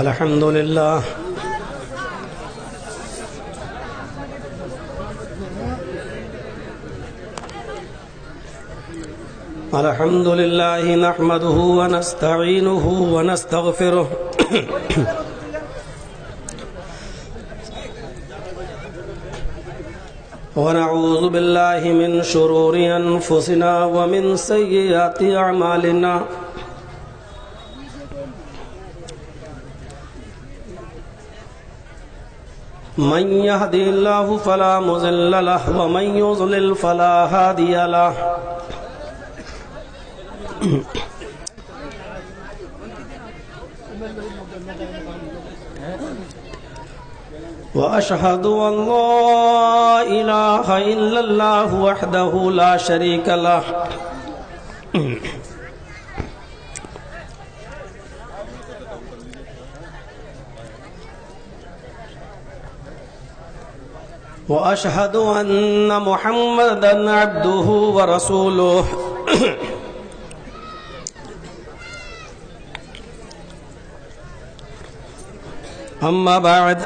الحمد لله الحمد لله نحمده ونستعينه ونستغفره ونعوذ بالله من شرور أنفسنا ومن سيئات أعمالنا من يهدي الله فلا مضل له ومن يضلل فلا هادي له وأشهد أن لا إله إلا الله وحده لا شريك له وأشهد أن محمدًا عبده ورسوله أما بعد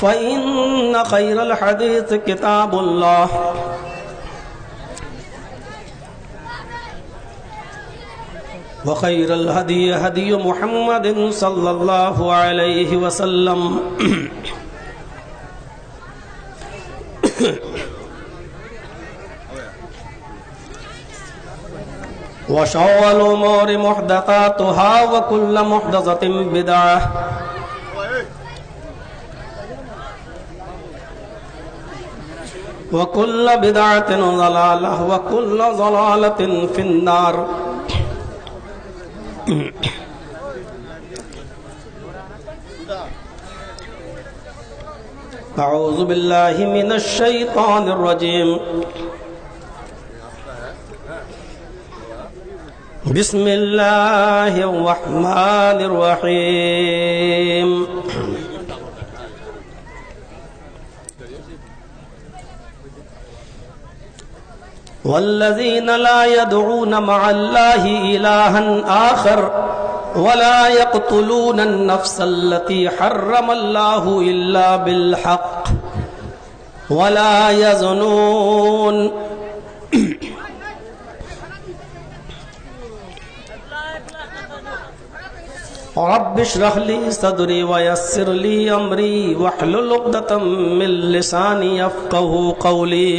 فإن خير الحديث كتاب الله وخير الهدي هدي محمد صلى الله عليه وسلم وشر الأمور محدثاتها وكل محدثة بدعة وكل بدعة ضلالة وكل ضلالة في النار أعوذ بالله من الشيطان الرجيم بسم الله الرحمن الرحيم والذين لا يدعون مع الله إلها آخر ولا يقتلون النفس التي حرم الله إلا بالحق ولا يزنون رب اشرح لي صدري ويسر لي أمري واحلل عقدة من لساني يفقهوا قولي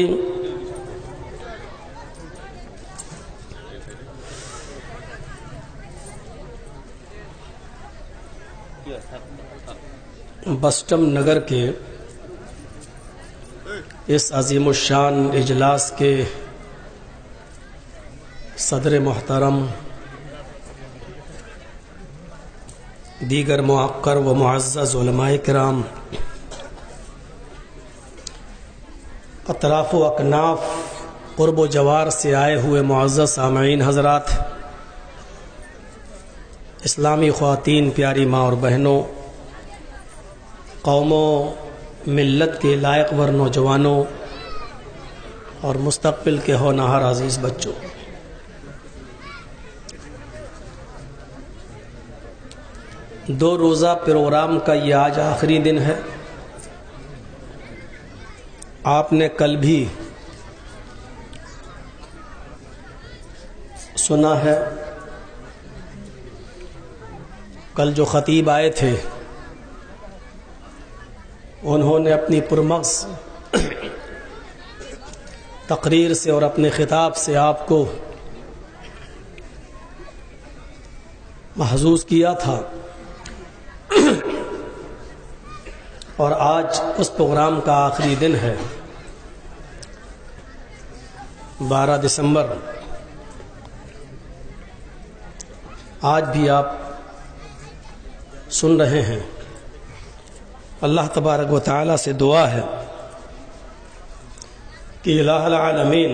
بسٹم نگر کے اس عظیم الشان اجلاس کے صدر محترم، دیگر موقر و معزز علماء کرام، اطراف و اکناف قرب و جوار سے آئے ہوئے معزز سامعین حضرات، اسلامی خواتین، پیاری ماں اور بہنوں، قوم و ملت کے لائق ور نوجوانوں اور مستقبل کے ہونہار عزیز بچوں، دو روزہ پروگرام کا یہ آج آخری دن ہے۔ آپ نے کل بھی سنا ہے، کل جو خطیب آئے تھے انہوں نے اپنی پرمغز تقریر سے اور اپنے خطاب سے آپ کو محظوظ کیا تھا، اور آج اس پروگرام کا آخری دن ہے، 12 دسمبر۔ آج بھی آپ سن رہے ہیں۔ اللہ تبارک و تعالی سے دعا ہے کہ الہ العالمین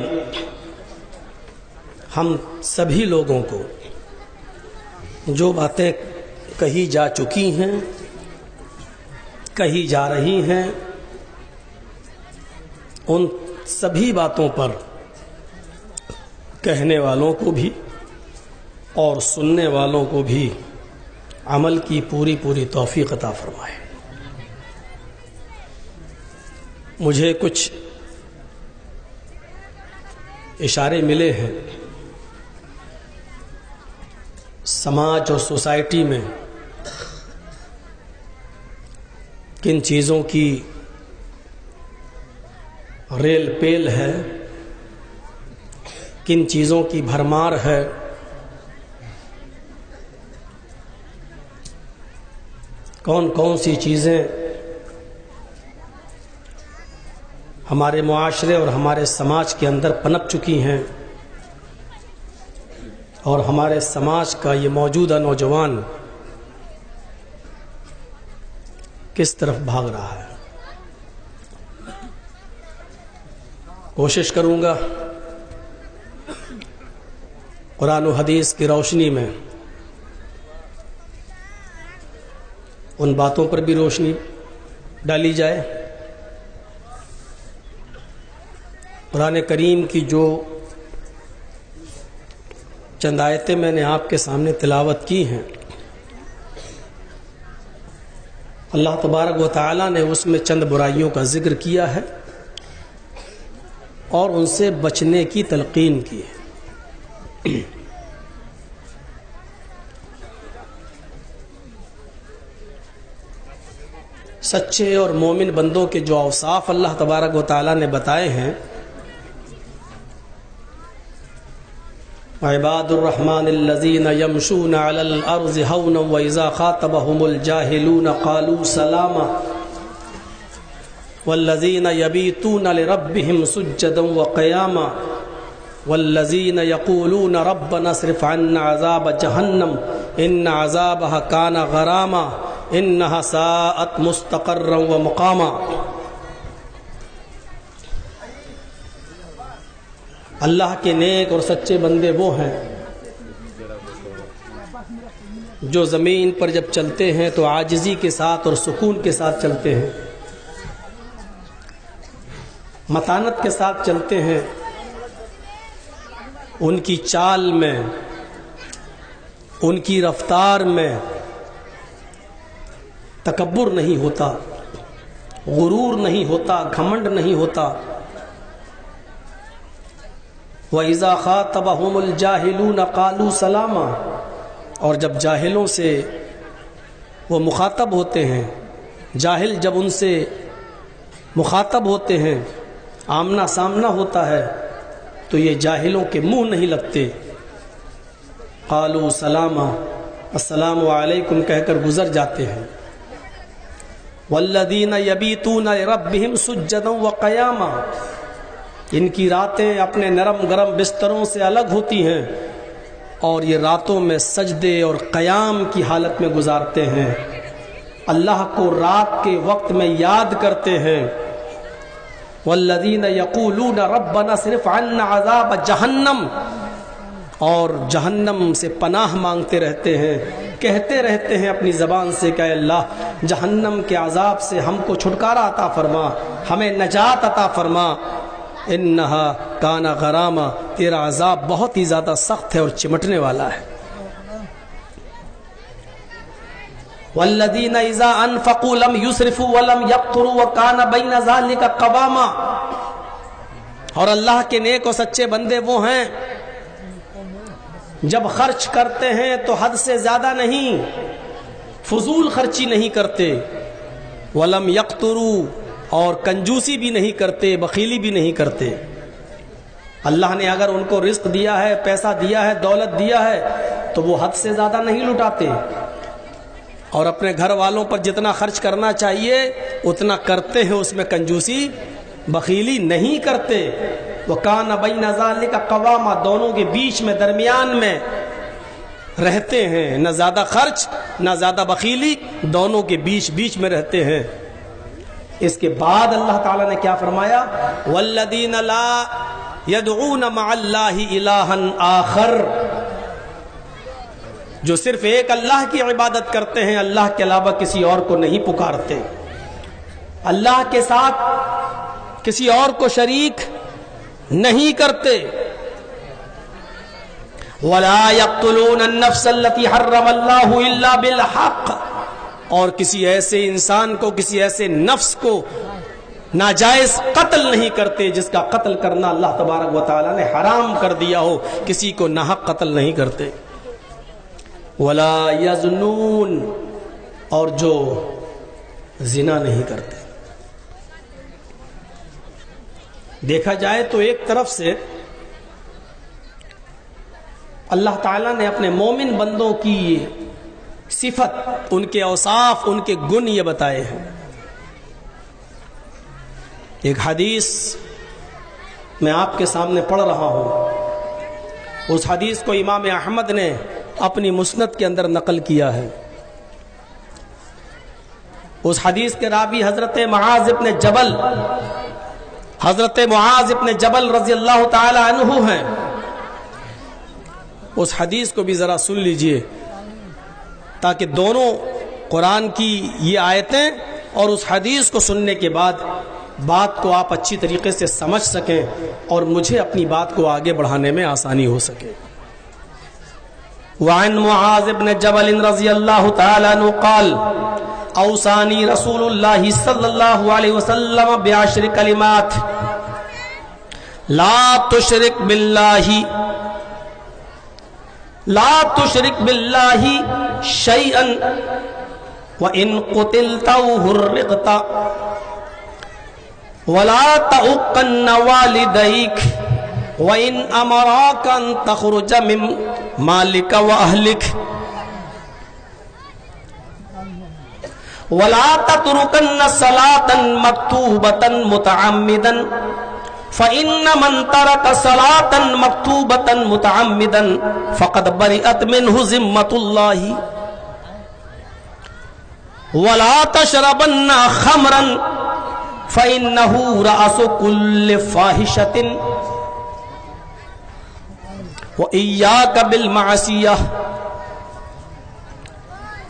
ہم سبھی لوگوں کو جو باتیں کہی جا چکی ہیں، کہی جا رہی ہیں، ان سبھی باتوں پر کہنے والوں کو بھی اور سننے والوں کو بھی عمل کی پوری پوری توفیق عطا فرمائے۔ مجھے کچھ اشارے ملے ہیں سماج اور سوسائٹی میں کن چیزوں کی ریل پیل ہے، کن چیزوں کی بھرمار ہے، کون کون سی چیزیں ہمارے معاشرے اور ہمارے سماج کے اندر پنپ چکی ہیں، اور ہمارے سماج کا یہ موجودہ نوجوان کس طرف بھاگ رہا ہے۔ کوشش کروں گا قرآن و حدیث کی روشنی میں ان باتوں پر بھی روشنی ڈالی جائے۔ قرآن کریم کی جو چند آیتیں میں نے آپ کے سامنے تلاوت کی ہیں، اللہ تبارک و تعالی نے اس میں چند برائیوں کا ذکر کیا ہے اور ان سے بچنے کی تلقین کی ہے۔ سچے اور مومن بندوں کے جو اوصاف اللہ تبارک و تعالی نے بتائے ہیں، عباد الرحمن الذین یمشون علی الارض ہونا واذا خاطبهم الجاہلون قالوا سلاما والذین یبیتون لربهم سجدا وقیاما والذین یقولون ربنا اصرف عنا عذاب جہنم ان عذابها کان غراما انها ساءت مستقرا ومقاما۔ اللہ کے نیک اور سچے بندے وہ ہیں جو زمین پر جب چلتے ہیں تو عاجزی کے ساتھ اور سکون کے ساتھ چلتے ہیں، متانت کے ساتھ چلتے ہیں۔ ان کی چال میں، ان کی رفتار میں تکبر نہیں ہوتا، غرور نہیں ہوتا، گھمنڈ نہیں ہوتا۔ وَإِذَا خَاطَبَهُمُ الْجَاهِلُونَ قَالُوا سَلَامًا، اور جب جاہلوں سے وہ مخاطب ہوتے ہیں، جاہل جب ان سے مخاطب ہوتے ہیں، آمنا سامنا ہوتا ہے، تو یہ جاہلوں کے منہ نہیں لگتے، قالوا سلاما، السلام علیکم کہہ کر گزر جاتے ہیں۔ والذین یبیتون لربہم سجدا وقیاما، ان کی راتیں اپنے نرم گرم بستروں سے الگ ہوتی ہیں اور یہ راتوں میں سجدے اور قیام کی حالت میں گزارتے ہیں، اللہ کو رات کے وقت میں یاد کرتے ہیں۔ والذین یقولون ربنا اصرف عنا عذاب جہنم، اور جہنم سے پناہ مانگتے رہتے ہیں، کہتے رہتے ہیں اپنی زبان سے کہ اے اللہ جہنم کے عذاب سے ہم کو چھٹکارا عطا فرما، ہمیں نجات عطا فرما، انہا کان غراما، تیرا عذاب بہت ہی زیادہ سخت ہے اور چمٹنے والا ہے۔ والذین اذا انفقوا لم يسرفوا ولم يقتروا وكان بین ذلک قواما، اور اللہ کے نیک اور سچے بندے وہ ہیں جب خرچ کرتے ہیں تو حد سے زیادہ نہیں، فضول خرچی نہیں کرتے، ولم یقتروا، اور کنجوسی بھی نہیں کرتے، بخیلی بھی نہیں کرتے۔ اللہ نے اگر ان کو رزق دیا ہے، پیسہ دیا ہے، دولت دیا ہے، تو وہ حد سے زیادہ نہیں لٹاتے، اور اپنے گھر والوں پر جتنا خرچ کرنا چاہیے اتنا کرتے ہیں، اس میں کنجوسی بخیلی نہیں کرتے۔ وَكَانَ بَيْنَ ذَلِكَ قَوَامًا، دونوں کے بیچ میں، درمیان میں رہتے ہیں، نہ زیادہ خرچ نہ زیادہ بخیلی، دونوں کے بیچ میں رہتے ہیں۔ اس کے بعد اللہ تعالیٰ نے کیا فرمایا؟ وَالَّذِينَ لَا يَدْعُونَ مَعَ اللَّهِ إِلَٰهًا آخر، جو صرف ایک اللہ کی عبادت کرتے ہیں، اللہ کے علاوہ کسی اور کو نہیں پکارتے، اللہ کے ساتھ کسی اور کو شریک نہیں کرتے۔ ولا يقتلون النفس التي حرم الله الا بالحق، اور کسی ایسے انسان کو، کسی ایسے نفس کو ناجائز قتل نہیں کرتے جس کا قتل کرنا اللہ تبارک و تعالی نے حرام کر دیا ہو، کسی کو ناحق قتل نہیں کرتے۔ ولا یزنون، اور جو زنا نہیں کرتے۔ دیکھا جائے تو ایک طرف سے اللہ تعالیٰ نے اپنے مومن بندوں کی صفت، ان کے اوصاف، ان کے گن یہ بتائے ہیں۔ ایک حدیث میں آپ کے سامنے پڑھ رہا ہوں، اس حدیث کو امام احمد نے اپنی مسند کے اندر نقل کیا ہے۔ اس حدیث کے راوی حضرت معاذ ابن جبل رضی اللہ تعالی عنہ ہیں۔ اس حدیث کو بھی ذرا سن لیجئے تاکہ دونوں قرآن کی یہ آیتیں اور اس حدیث کو سننے کے بعد بات کو آپ اچھی طریقے سے سمجھ سکیں اور مجھے اپنی بات کو آگے بڑھانے میں آسانی ہو سکے۔ وعن معاذ بن جبل رضی اللہ تعالی عنہ قال اوصانی رسول اللہ صلی اللہ علیہ وسلم بعشر کلمات لا تشرک باللہ شیئا وَإِن قُتِلْتَ أَوْ حُرِّقْتَ وَلَا تَعُقَّنَّ وَالِدَيْكَ وَإِنْ أَمَرَاكَ أَن تَخْرُجَ مِنْ مَالِكَ وَأَهْلِكَ وَلَا تَتْرُكَنَّ صَلَاةً مَكْتُوبَةً مُتَعَمِّدًا فَإِنَّ مَن تَرَكَ صَلَاةً مَكْتُوبَةً مُتَعَمِّدًا فَقَدْ بَرِئَتْ مِنْهُ ذِمَّةُ اللَّهِ وَلَا تَشْرَبَنَّ خَمْرًا فَإِنَّهُ رَأْسُ كُلِّ فَاحِشَةٍ وَإِيَّاكَ بِالْمَعْصِيَةِ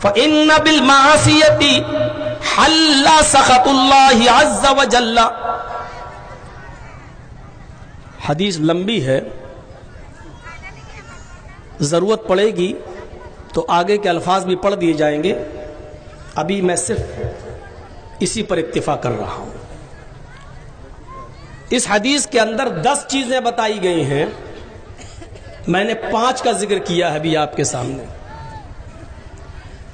فَإِنَّ بِالْمَعْصِيَةِ حَلَّ سَخَطُ اللَّهِ عَزَّ وَجَلَّ۔ حدیث لمبی ہے، ضرورت پڑے گی تو آگے کے الفاظ بھی پڑھ دیے جائیں گے، ابھی میں صرف اسی پر اکتفا کر رہا ہوں۔ اس حدیث کے اندر 10 چیزیں بتائی گئی ہیں، میں نے 5 کا ذکر کیا ہے ابھی آپ کے سامنے۔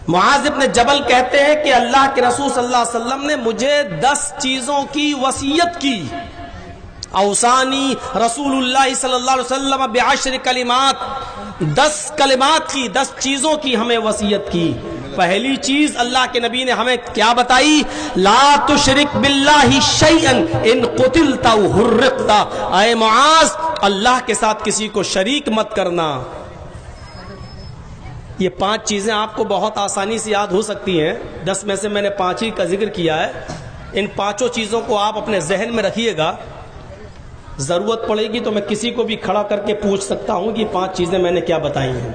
معاذ ابن جبل کہتے ہیں کہ اللہ کے رسول صلی اللہ علیہ وسلم نے مجھے 10 چیزوں کی وصیت کی۔ اوصانی رسول اللہ صلی اللہ علیہ وسلم بعشر کلمات، 10 کلمات کی، 10 چیزوں کی ہمیں وصیت کی۔ پہلی چیز اللہ کے نبی نے ہمیں کیا بتائی؟ لا تشرک باللہ شیئا ان قتلت او حرقت، اے معاذ اللہ کے ساتھ کسی کو شریک مت کرنا۔ یہ 5 چیزیں آپ کو بہت آسانی سے یاد ہو سکتی ہیں، 10 میں سے میں نے 5 ہی کا ذکر کیا ہے۔ ان 5 چیزوں کو آپ اپنے ذہن میں رکھیے گا، ضرورت پڑے گی تو میں کسی کو بھی کھڑا کر کے پوچھ سکتا ہوں کہ 5 چیزیں میں نے کیا بتائی ہیں،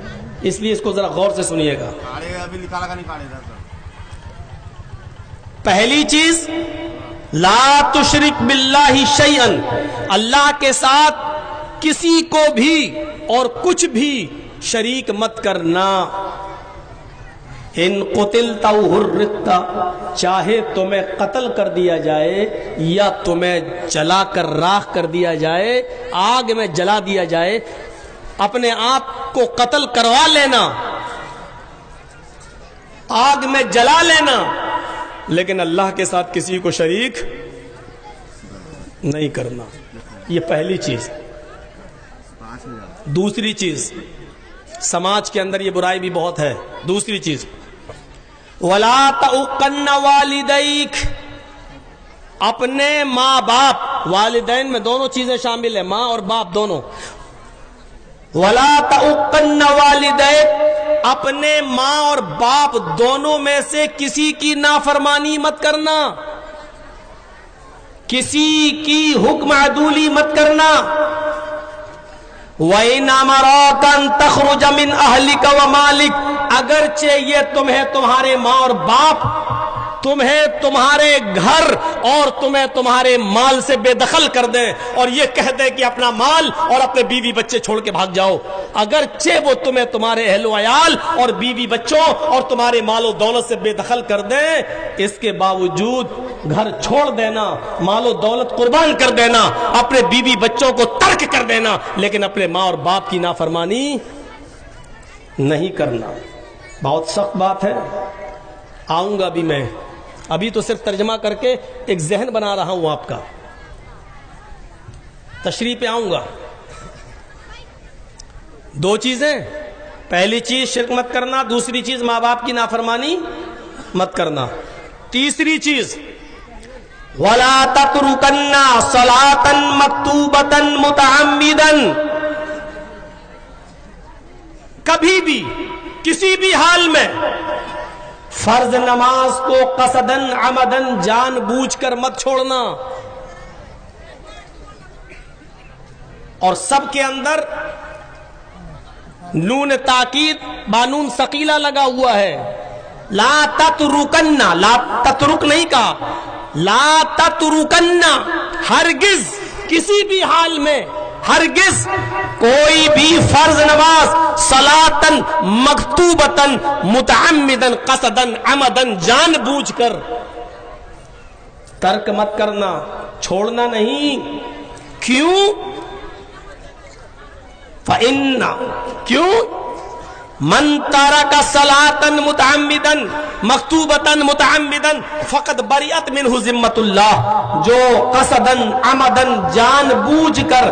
اس لیے اس کو ذرا غور سے سنیے گا۔ پہلی چیز لا تشرک باللہ شیئا، اللہ کے ساتھ کسی کو بھی اور کچھ بھی شریک مت کرنا۔ ان قتلت او حرقت، چاہے تمہیں قتل کر دیا جائے یا تمہیں جلا کر راکھ کر دیا جائے، آگ میں جلا دیا جائے، اپنے آپ کو قتل کروا لینا، آگ میں جلا لینا، لیکن اللہ کے ساتھ کسی کو شریک نہیں کرنا۔ یہ پہلی چیز۔ دوسری چیز، سماج کے اندر یہ برائی بھی بہت ہے۔ دوسری چیز وَلَا تَعُقَّنَّ وَالِدَيْكَ، اپنے ماں باپ، والدین میں دونوں چیزیں شامل ہیں، ماں اور باپ دونوں۔ وَلَا تَعُقَّنَّ وَالِدَيْكَ، اپنے ماں اور باپ دونوں میں سے کسی کی نافرمانی مت کرنا، کسی کی حکم عدولی مت کرنا۔ وَإِنْ أَمَرَاكَ أَن تَخْرُجَ مِنْ أَهْلِكَ وَمَالِكَ، اگرچہ یہ تمہیں تمہارے ماں اور باپ تمہیں تمہارے گھر اور تمہیں تمہارے مال سے بے دخل کر دیں اور یہ کہہ دیں کہ اپنا مال اور اپنے بیوی بچے چھوڑ کے بھاگ جاؤ، اگرچہ وہ تمہیں تمہارے اہل و عیال اور بیوی بچوں اور تمہارے مال و دولت سے بے دخل کر دیں، اس کے باوجود گھر چھوڑ دینا، مال و دولت قربان کر دینا، اپنے بیوی بچوں کو ترک کر دینا، لیکن اپنے ماں اور باپ کی نافرمانی نہیں کرنا۔ بہت سخت بات ہے، آؤں گا بھی میں، ابھی تو صرف ترجمہ کر کے ایک ذہن بنا رہا ہوں آپ کا، تشریح پہ آؤں گا۔ دو چیزیں، پہلی چیز شرک مت کرنا، دوسری چیز ماں باپ کی نافرمانی مت کرنا، تیسری چیز وَلَا تَتْرُكَنَّ صَلَاةً مَكْتُوبَةً مُتَعَمِّدًا، کبھی بھی کسی بھی حال میں فرض نماز کو قصدن عمدن جان بوجھ کر مت چھوڑنا۔ اور سب کے اندر نون تاکید بانون ثقیلہ لگا ہوا ہے، لا تترکن، لا تترک نہیں کہا، لا تترکن، ہرگز کسی بھی حال میں، ہرگز کوئی بھی فرض نماز صلاتن مکتوبتن متعمدن قصدن عمدن جان بوجھ کر ترک مت کرنا، چھوڑنا نہیں۔ کیوں؟ فَإِنَّ، کیوں؟ من ترک صلاتن متعمدن مکتوبتن متعمدن فقد بریت منہ ذمۃ اللہ، جو قصدن عمدن جان بوجھ کر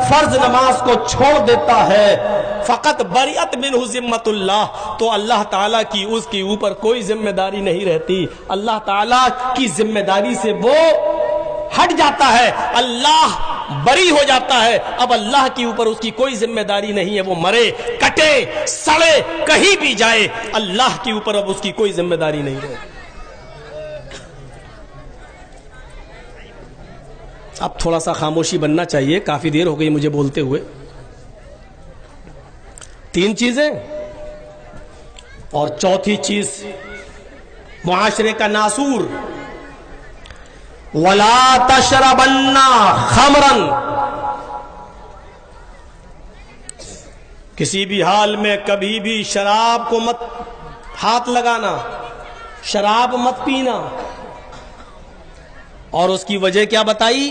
فرض نماز کو چھوڑ دیتا ہے، فقط بریت منہ ذمۃ اللہ، تو اللہ تعالیٰ کی اس کے اوپر کوئی ذمہ داری نہیں رہتی، اللہ تعالیٰ کی ذمہ داری سے وہ ہٹ جاتا ہے، اللہ بری ہو جاتا ہے، اب اللہ کے اوپر اس کی کوئی ذمہ داری نہیں ہے، وہ مرے کٹے سڑے کہیں بھی جائے، اللہ کے اوپر اب اس کی کوئی ذمہ داری نہیں ہے۔ اب تھوڑا سا خاموشی بننا چاہیے، کافی دیر ہو گئی مجھے بولتے ہوئے۔ تین چیزیں، اور چوتھی چیز معاشرے کا ناسور، وَلَا تَشْرَبَنَّ خَمْرًا، کسی بھی حال میں کبھی بھی شراب کو مت ہاتھ لگانا، شراب مت پینا۔ اور اس کی وجہ کیا بتائی؟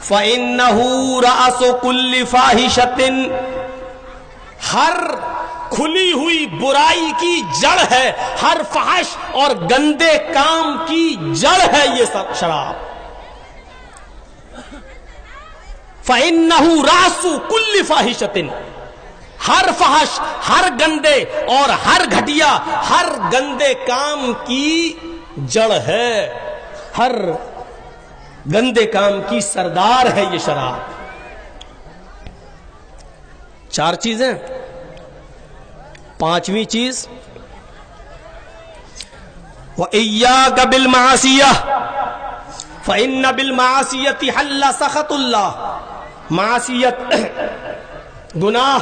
فَإِنَّهُ رَأْسُ كُلِّ فَاحِشَةٍ، ہر کھلی ہوئی برائی کی جڑ ہے، ہر فحش اور گندے کام کی جڑ ہے یہ سب شراب۔ فَإِنَّهُ رَأْسُ كُلِّ فَاحِشَةٍ، ہر فحش، ہر گندے اور ہر گھٹیا، ہر گندے کام کی جڑ ہے، ہر گندے کام کی سردار ہے یہ شراب۔ چار چیزیں، پانچویں چیز وَإِيَّاكَ بِالْمَعَاصِيَةِ فَإِنَّ بِالْمَعَاصِيَةِ حَلَّ سَخَطُ اللَّهِ، معصیت، گناہ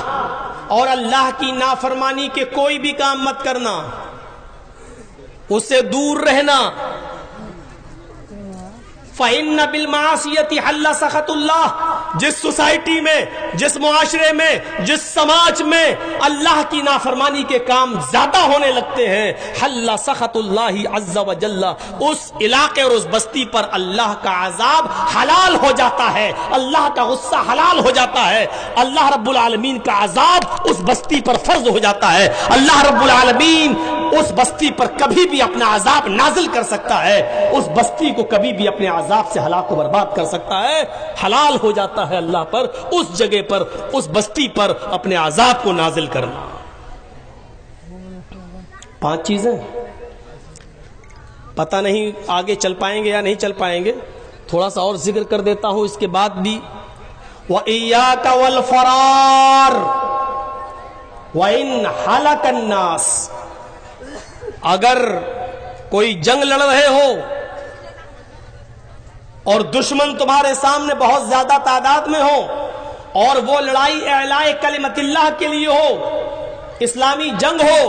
اور اللہ کی نافرمانی کے کوئی بھی کام مت کرنا، اس سے دور رہنا۔ فَإِنَّ بِالْمَعَاصِيَةِ حَلَّ سَخَطُ اللَّهِ، جس سوسائٹی میں، جس معاشرے میں، جس سماج میں اللہ کی نافرمانی کے کام زیادہ ہونے لگتے ہیں، حَلَّ سَخَطُ اللَّهِ عَزَّ وَجَلَّ، اس علاقے اور اس بستی پر اللہ کا عذاب حلال ہو جاتا ہے، اللہ کا غصہ حلال ہو جاتا ہے، اللہ رب العالمین کا عذاب اس بستی پر فرض ہو جاتا ہے، اللہ رب العالمین اس بستی پر کبھی بھی اپنا عذاب نازل کر سکتا ہے، اس بستی کو کبھی بھی اپنے عذاب سے ہلاک و برباد کر سکتا ہے، حلال ہو جاتا ہے اللہ پر اس جگہ پر، اس بستی پر اپنے عذاب کو نازل کرنا۔ پانچ چیزیں، پتہ نہیں آگے چل پائیں گے یا نہیں چل پائیں گے، تھوڑا سا اور ذکر کر دیتا ہوں اس کے بعد بھی۔ وَإِيَّاكَ وَالْفَرَارَ وَإِنْ حَلَكَ النَّاسِ، اگر کوئی جنگ لڑ رہے ہو اور دشمن تمہارے سامنے بہت زیادہ تعداد میں ہو اور وہ لڑائی اعلاء کلمت اللہ کے لیے ہو، اسلامی جنگ ہو،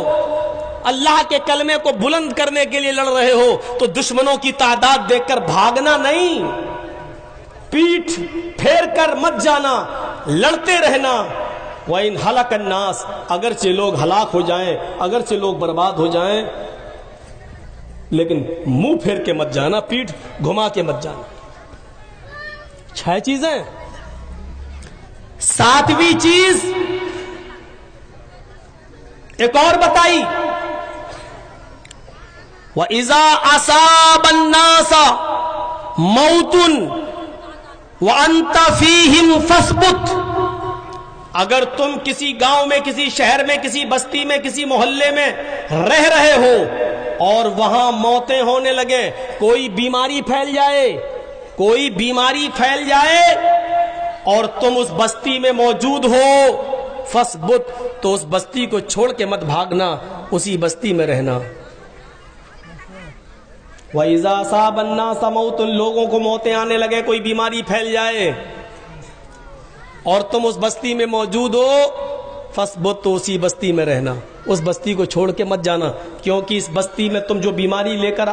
اللہ کے کلمے کو بلند کرنے کے لیے لڑ رہے ہو تو دشمنوں کی تعداد دیکھ کر بھاگنا نہیں، پیٹھ پھیر کر مت جانا، لڑتے رہنا۔ وَإِنْ هَلَكَ النَّاسُ، اگرچہ لوگ ہلاک ہو جائیں، اگرچہ لوگ برباد ہو جائیں، لیکن منہ پھیر کے مت جانا، پیٹھ گھما کے مت جانا۔ 6 چیزیں۔ 7ویں چیز ایک اور بتائی، وَإِذَا أَصَابَ النَّاسَ مَوْتٌ وَأَنْتَ فِيهِمْ فَاثْبُتْ، اگر تم کسی گاؤں میں، کسی شہر میں، کسی بستی میں، کسی محلے میں رہ رہے ہو اور وہاں موتیں ہونے لگے، کوئی بیماری پھیل جائے، کوئی بیماری پھیل جائے اور تم اس بستی میں موجود ہو، فَاثْبُتْ، تو اس بستی کو چھوڑ کے مت بھاگنا، اسی بستی میں رہنا۔ وَإِذَا أَصَابَ النَّاسَ مَوْتٌ، لوگوں کو موتیں آنے لگے، کوئی بیماری پھیل جائے اور تم اس بستی میں موجود ہو، فَاثْبُتْ، تو اسی بستی میں رہنا، اس بستی کو چھوڑ کے مت جانا، کیونکہ اس بستی میں تم جو بیماری لے کر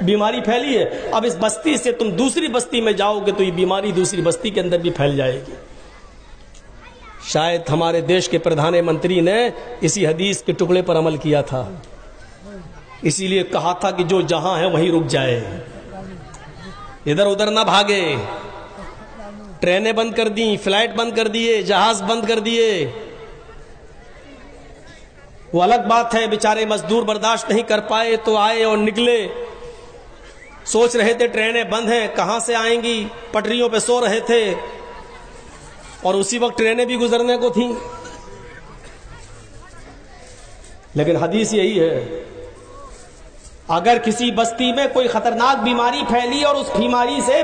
بیماری پھیلی ہے، اب اس بستی سے تم دوسری بستی میں جاؤ گے تو یہ بیماری دوسری بستی کے اندر بھی پھیل جائے گی۔ شاید ہمارے دیش کے پردھان منتری نے اسی حدیث کے ٹکڑے پر عمل کیا تھا، اسی لیے کہا تھا کہ جو جہاں ہے وہیں رک جائے، ادھر ادھر نہ بھاگے۔ ٹرینیں بند کر دیں، فلائٹ بند کر دیے، جہاز بند کر دیے، وہ الگ بات ہے، بیچارے مزدور برداشت نہیں کر پائے تو آئے اور نکلے، سوچ رہے تھے ٹرینیں بند ہیں کہاں سے آئیں گی، پٹریوں پہ سو رہے تھے اور اسی وقت ٹرینیں بھی گزرنے کو تھیں۔ لیکن حدیث یہی ہے، اگر کسی بستی میں کوئی خطرناک بیماری پھیلی اور اس بیماری سے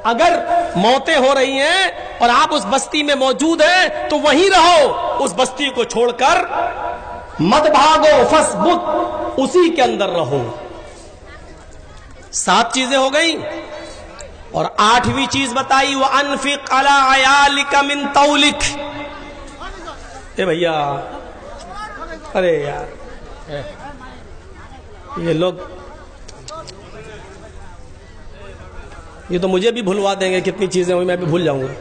اگر موتیں ہو رہی ہیں اور آپ اس بستی میں موجود ہیں تو وہیں رہو، اس بستی کو چھوڑ کر مت بھاگو، فَاثْبُتْ، اسی کے اندر رہو۔ 7 چیزیں ہو گئیں اور 8ویں چیز بتائی، وَأَنفِقْ عَلَىٰ عَيَالِكَ مِن طَوْلِكَ۔ اے بھیا، ارے یار یہ لوگ یہ تو مجھے بھی بھلوا دیں گے، کتنی چیزیں ہوئی میں بھی بھول جاؤں گا۔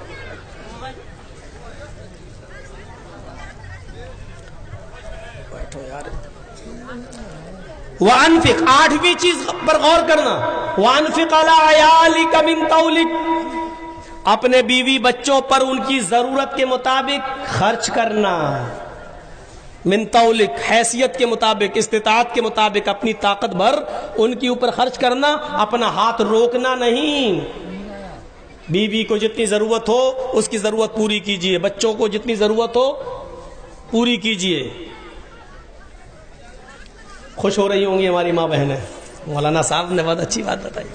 وَأَنفِقْ، 8ویں چیز پر غور کرنا، وَأَنفِقْ عَلَىٰ عَيَالِكَ مِن طَوْلِكَ، اپنے بیوی بچوں پر ان کی ضرورت کے مطابق خرچ کرنا، من طولک، حیثیت کے مطابق، استطاعت کے مطابق، اپنی طاقت بھر ان کے اوپر خرچ کرنا، اپنا ہاتھ روکنا نہیں۔ بیوی کو جتنی ضرورت ہو اس کی ضرورت پوری کیجئے، بچوں کو جتنی ضرورت ہو پوری کیجئے۔ خوش ہو رہی ہوں گی ہماری ماں بہنیں، مولانا صاحب نے بہت اچھی بات بتائی،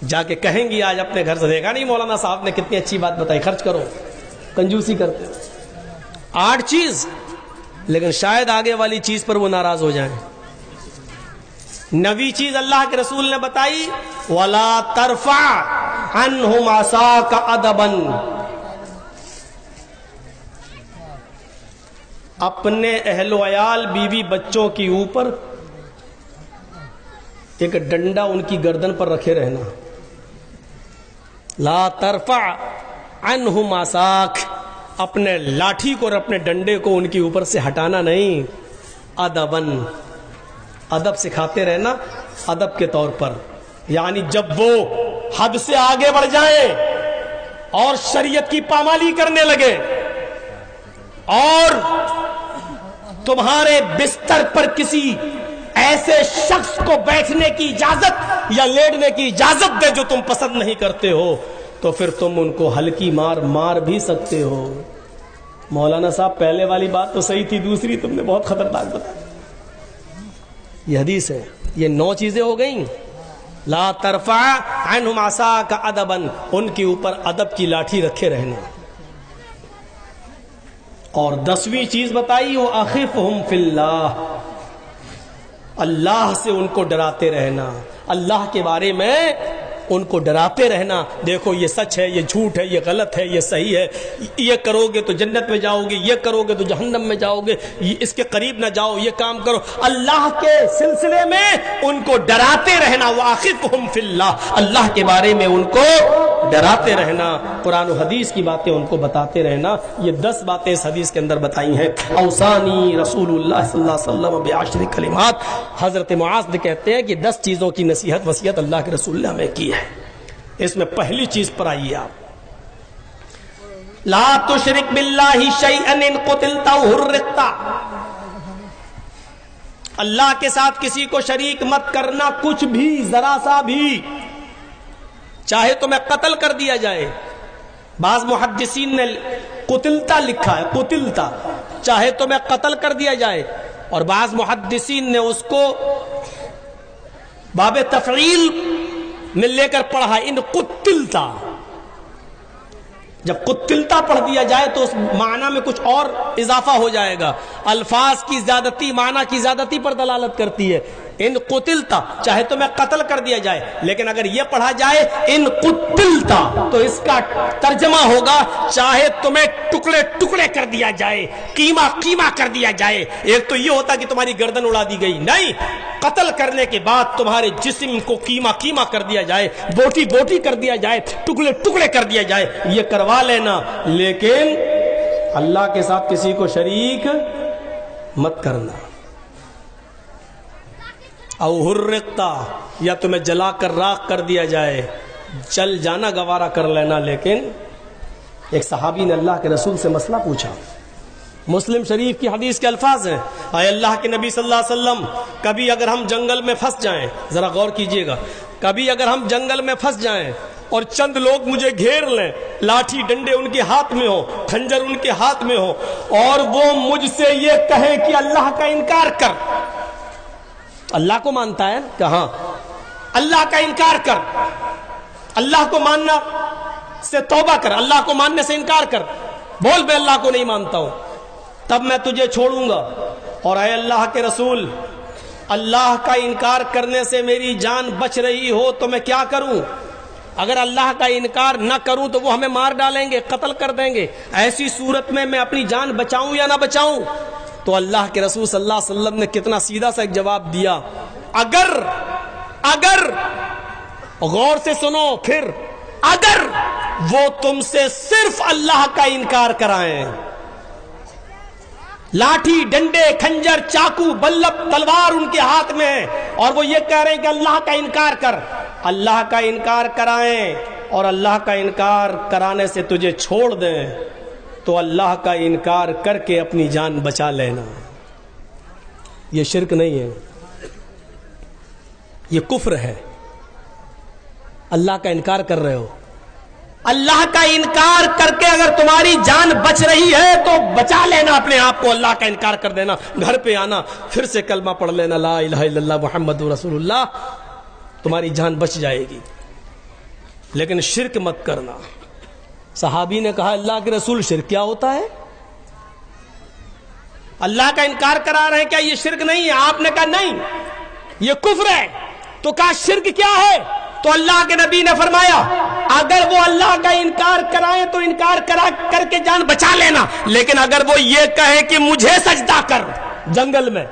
جا کے کہیں گی آج اپنے گھر سے، دیکھا نہیں مولانا صاحب نے کتنی اچھی بات بتائی، خرچ کرو، کنجوسی کرتے ہو۔ 8 چیز، لیکن شاید آگے والی چیز پر وہ ناراض ہو جائیں۔ 9ویں چیز اللہ کے رسول نے بتائی، وَلَا تَرْفَعْ عَنْهُمْ عَصَاكَ أَدَبًا، اپنے اہل و عیال بیوی بچوں کے اوپر ایک ڈنڈا ان کی گردن پر رکھے رہنا۔ لا ترفع عنہم عصاک، اپنے لاٹھی کو اور اپنے ڈنڈے کو ان کے اوپر سے ہٹانا نہیں۔ ادبن، ادب سکھاتے رہنا، ادب کے طور پر، یعنی جب وہ حد سے آگے بڑھ جائیں اور شریعت کی پامالی کرنے لگے اور تمہارے بستر پر کسی ایسے شخص کو بیٹھنے کی اجازت یا لیٹنے کی اجازت دے جو تم پسند نہیں کرتے ہو، تو پھر تم ان کو ہلکی مار بھی سکتے ہو۔ مولانا صاحب پہلے والی بات تو صحیح تھی، دوسری تم نے بہت خطرناک بتائی۔ یہ حدیث ہے، یہ 9 چیزیں ہو گئیں۔ لا ترفع عنہم عصاک ادبا، ان کے اوپر ادب کی لاٹھی رکھے رہنا۔ اور 10ویں چیز بتائی، وَأَخِفْهُمْ فِي اللَّهِ، اللہ سے ان کو ڈراتے رہنا، اللہ کے بارے میں ان کو ڈراتے رہنا، دیکھو یہ سچ ہے، یہ جھوٹ ہے، یہ غلط ہے، یہ صحیح ہے، یہ کرو گے تو جنت میں جاؤ گے، یہ کرو گے تو جہنم میں جاؤ گے، اس کے قریب نہ جاؤ، یہ کام کرو، اللہ کے سلسلے میں ان کو ڈراتے رہنا، وَأَخِفْهُمْ فِي اللَّهِ، اللہ کے بارے میں ان کو ڈراتے رہنا، قرآن و حدیث کی باتیں ان کو بتاتے رہنا۔ یہ 10 باتیں اس حدیث کے اندر بتائی ہیں۔ اوصانی رسول اللہ صلی اللہ علیہ وسلم بعشر کلمات، حضرت معاذ کہتے ہیں کہ 10 چیزوں کی نصیحت وصیت اللہ کے رسول نے ہمیں کی ہے۔ اس میں پہلی چیز پر آئیے آپ، لا تشرک باللہ شیئا ان قتلت او حرقت، اللہ کے ساتھ کسی کو شریک مت کرنا، کچھ بھی، ذرا سا بھی، چاہے تمہیں قتل کر دیا جائے۔ بعض محدثین نے قتلتا لکھا ہے، قتلتا، چاہے تمہیں قتل کر دیا جائے، اور بعض محدثین نے اس کو باب تفعیل میں لے کر پڑھا، ان قتلتا، جب قتلتا پڑھ دیا جائے تو اس معنی میں کچھ اور اضافہ ہو جائے گا، الفاظ کی زیادتی معنی کی زیادتی پر دلالت کرتی ہے۔ ان قتلتا، چاہے تمہیں قتل کر دیا جائے، لیکن اگر یہ پڑھا جائے ان قتلتا تو اس کا ترجمہ ہوگا چاہے تمہیں ٹکڑے ٹکڑے کر دیا جائے، قیمہ قیمہ کر دیا جائے۔ ایک تو یہ ہوتا کہ تمہاری گردن اڑا دی گئی، نہیں، قتل کرنے کے بعد تمہارے جسم کو قیمہ قیمہ کر دیا جائے، بوٹی بوٹی کر دیا جائے، ٹکڑے ٹکڑے کر دیا جائے، یہ کروا لینا، لیکن اللہ کے ساتھ کسی کو شریک مت کرنا۔ او حرقتا، یا تمہیں جلا کر راکھ کر دیا جائے، چل جانا گوارا کر لینا۔ لیکن ایک صحابی نے اللہ کے رسول سے مسئلہ پوچھا، مسلم شریف کی حدیث کے الفاظ ہیں، اے اللہ کے نبی صلی اللہ علیہ وسلم، کبھی اگر ہم جنگل میں پھنس جائیں، ذرا غور کیجئے گا، کبھی اگر ہم جنگل میں پھنس جائیں اور چند لوگ مجھے گھیر لیں، لاٹھی ڈنڈے ان کے ہاتھ میں ہو، خنجر ان کے ہاتھ میں ہو، اور وہ مجھ سے یہ کہیں کہ اللہ کا انکار کر، اللہ کو مانتا ہے کہ ہاں، اللہ کا انکار کر، اللہ کو ماننا سے توبہ کر، اللہ کو ماننے سے انکار کر، بول میں اللہ کو نہیں مانتا ہوں، تب میں تجھے چھوڑوں گا۔ اور اے اللہ کے رسول، اللہ کا انکار کرنے سے میری جان بچ رہی ہو تو میں کیا کروں؟ اگر اللہ کا انکار نہ کروں تو وہ ہمیں مار ڈالیں گے، قتل کر دیں گے، ایسی صورت میں اپنی جان بچاؤں یا نہ بچاؤں؟ تو اللہ کے رسول صلی اللہ علیہ وسلم نے کتنا سیدھا سا ایک جواب دیا، اگر غور سے سنو، پھر اگر وہ تم سے صرف اللہ کا انکار کرائیں، لاٹھی ڈنڈے خنجر چاقو بلب تلوار ان کے ہاتھ میں ہے، اور وہ یہ کہہ رہے ہیں کہ اللہ کا انکار کر، اللہ کا انکار کرائیں اور اللہ کا انکار کرانے سے تجھے چھوڑ دیں، تو اللہ کا انکار کر کے اپنی جان بچا لینا۔ یہ شرک نہیں ہے، یہ کفر ہے۔ اللہ کا انکار کر رہے ہو، اللہ کا انکار کر کے اگر تمہاری جان بچ رہی ہے تو بچا لینا اپنے آپ کو، اللہ کا انکار کر دینا، گھر پہ آنا، پھر سے کلمہ پڑھ لینا، لا الہ الا اللہ محمد رسول اللہ، تمہاری جان بچ جائے گی۔ لیکن شرک مت کرنا۔ صحابی نے کہا اللہ کے رسول شرک کیا ہوتا ہے؟ اللہ کا انکار کرا رہے ہیں، کیا یہ شرک نہیں ہے؟ آپ نے کہا نہیں، یہ کفر ہے۔ تو کہا شرک کیا ہے؟ تو اللہ کے نبی نے فرمایا اگر وہ اللہ کا انکار کرائیں تو انکار کر کے جان بچا لینا، لیکن اگر وہ یہ کہے کہ مجھے سجدہ کر، جنگل میں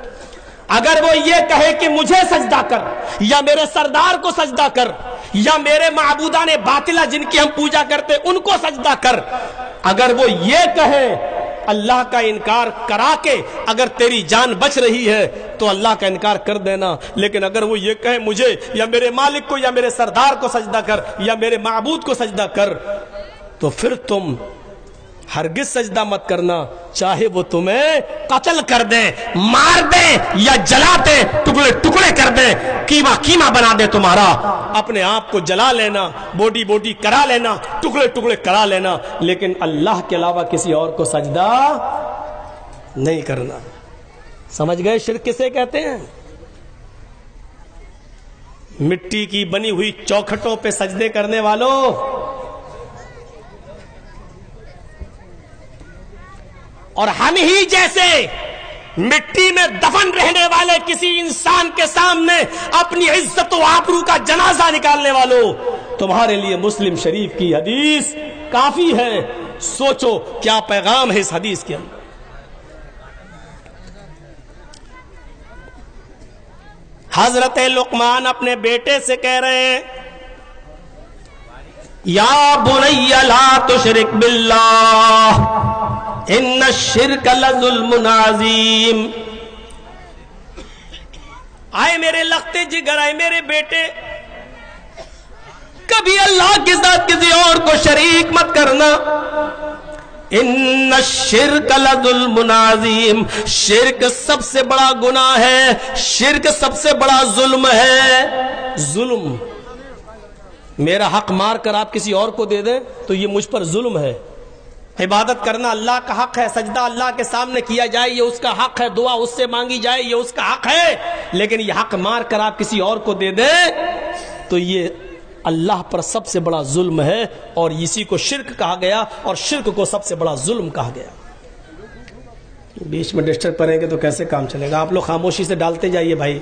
اگر وہ یہ کہے کہ مجھے سجدہ کر، یا میرے سردار کو سجدہ کر، یا میرے معبودان باطلہ جن کی ہم پوجا کرتے ان کو سجدہ کر، اگر وہ یہ کہے اللہ کا انکار کرا کے اگر تیری جان بچ رہی ہے تو اللہ کا انکار کر دینا، لیکن اگر وہ یہ کہے مجھے یا میرے مالک کو یا میرے سردار کو سجدہ کر یا میرے معبود کو سجدہ کر، تو پھر تم ہرگز سجدہ مت کرنا، چاہے وہ تمہیں قتل کر دیں، مار دیں یا جلا دیں، ٹکڑے ٹکڑے کر دیں، قیمہ قیمہ بنا دے تمہارا، اپنے آپ کو جلا لینا، بوڈی بوڈی کرا لینا، ٹکڑے ٹکڑے کرا لینا، لیکن اللہ کے علاوہ کسی اور کو سجدہ نہیں کرنا۔ سمجھ گئے شرک کسے کہتے ہیں؟ مٹی کی بنی ہوئی چوکھٹوں پہ سجدے کرنے والوں، اور ہم ہی جیسے مٹی میں دفن رہنے والے کسی انسان کے سامنے اپنی عزت و آبرو کا جنازہ نکالنے والوں، تمہارے لیے مسلم شریف کی حدیث کافی ہے. سوچو کیا پیغام ہے اس حدیث کے اندر. حضرت لقمان اپنے بیٹے سے کہہ رہے ہیں یا بنی لا تشرک باللہ ان الشرک لظلم عظیم. آئے میرے لختے جگر، آئے میرے بیٹے، کبھی اللہ کے ساتھ کسی اور کو شریک مت کرنا. ان الشرک لظلم عظیم، شرک سب سے بڑا گناہ ہے، شرک سب سے بڑا ظلم ہے. ظلم، میرا حق مار کر آپ کسی اور کو دے دیں تو یہ مجھ پر ظلم ہے. عبادت کرنا اللہ کا حق ہے، سجدہ اللہ کے سامنے کیا جائے یہ اس کا حق ہے، دعا اس سے مانگی جائے یہ اس کا حق ہے، لیکن یہ حق مار کر آپ کسی اور کو دے دیں تو یہ اللہ پر سب سے بڑا ظلم ہے، اور اسی کو شرک کہا گیا، اور شرک کو سب سے بڑا ظلم کہا گیا. بیچ میں ڈسٹرب کریں گے تو کیسے کام چلے گا؟ آپ لوگ خاموشی سے ڈالتے جائیے بھائی،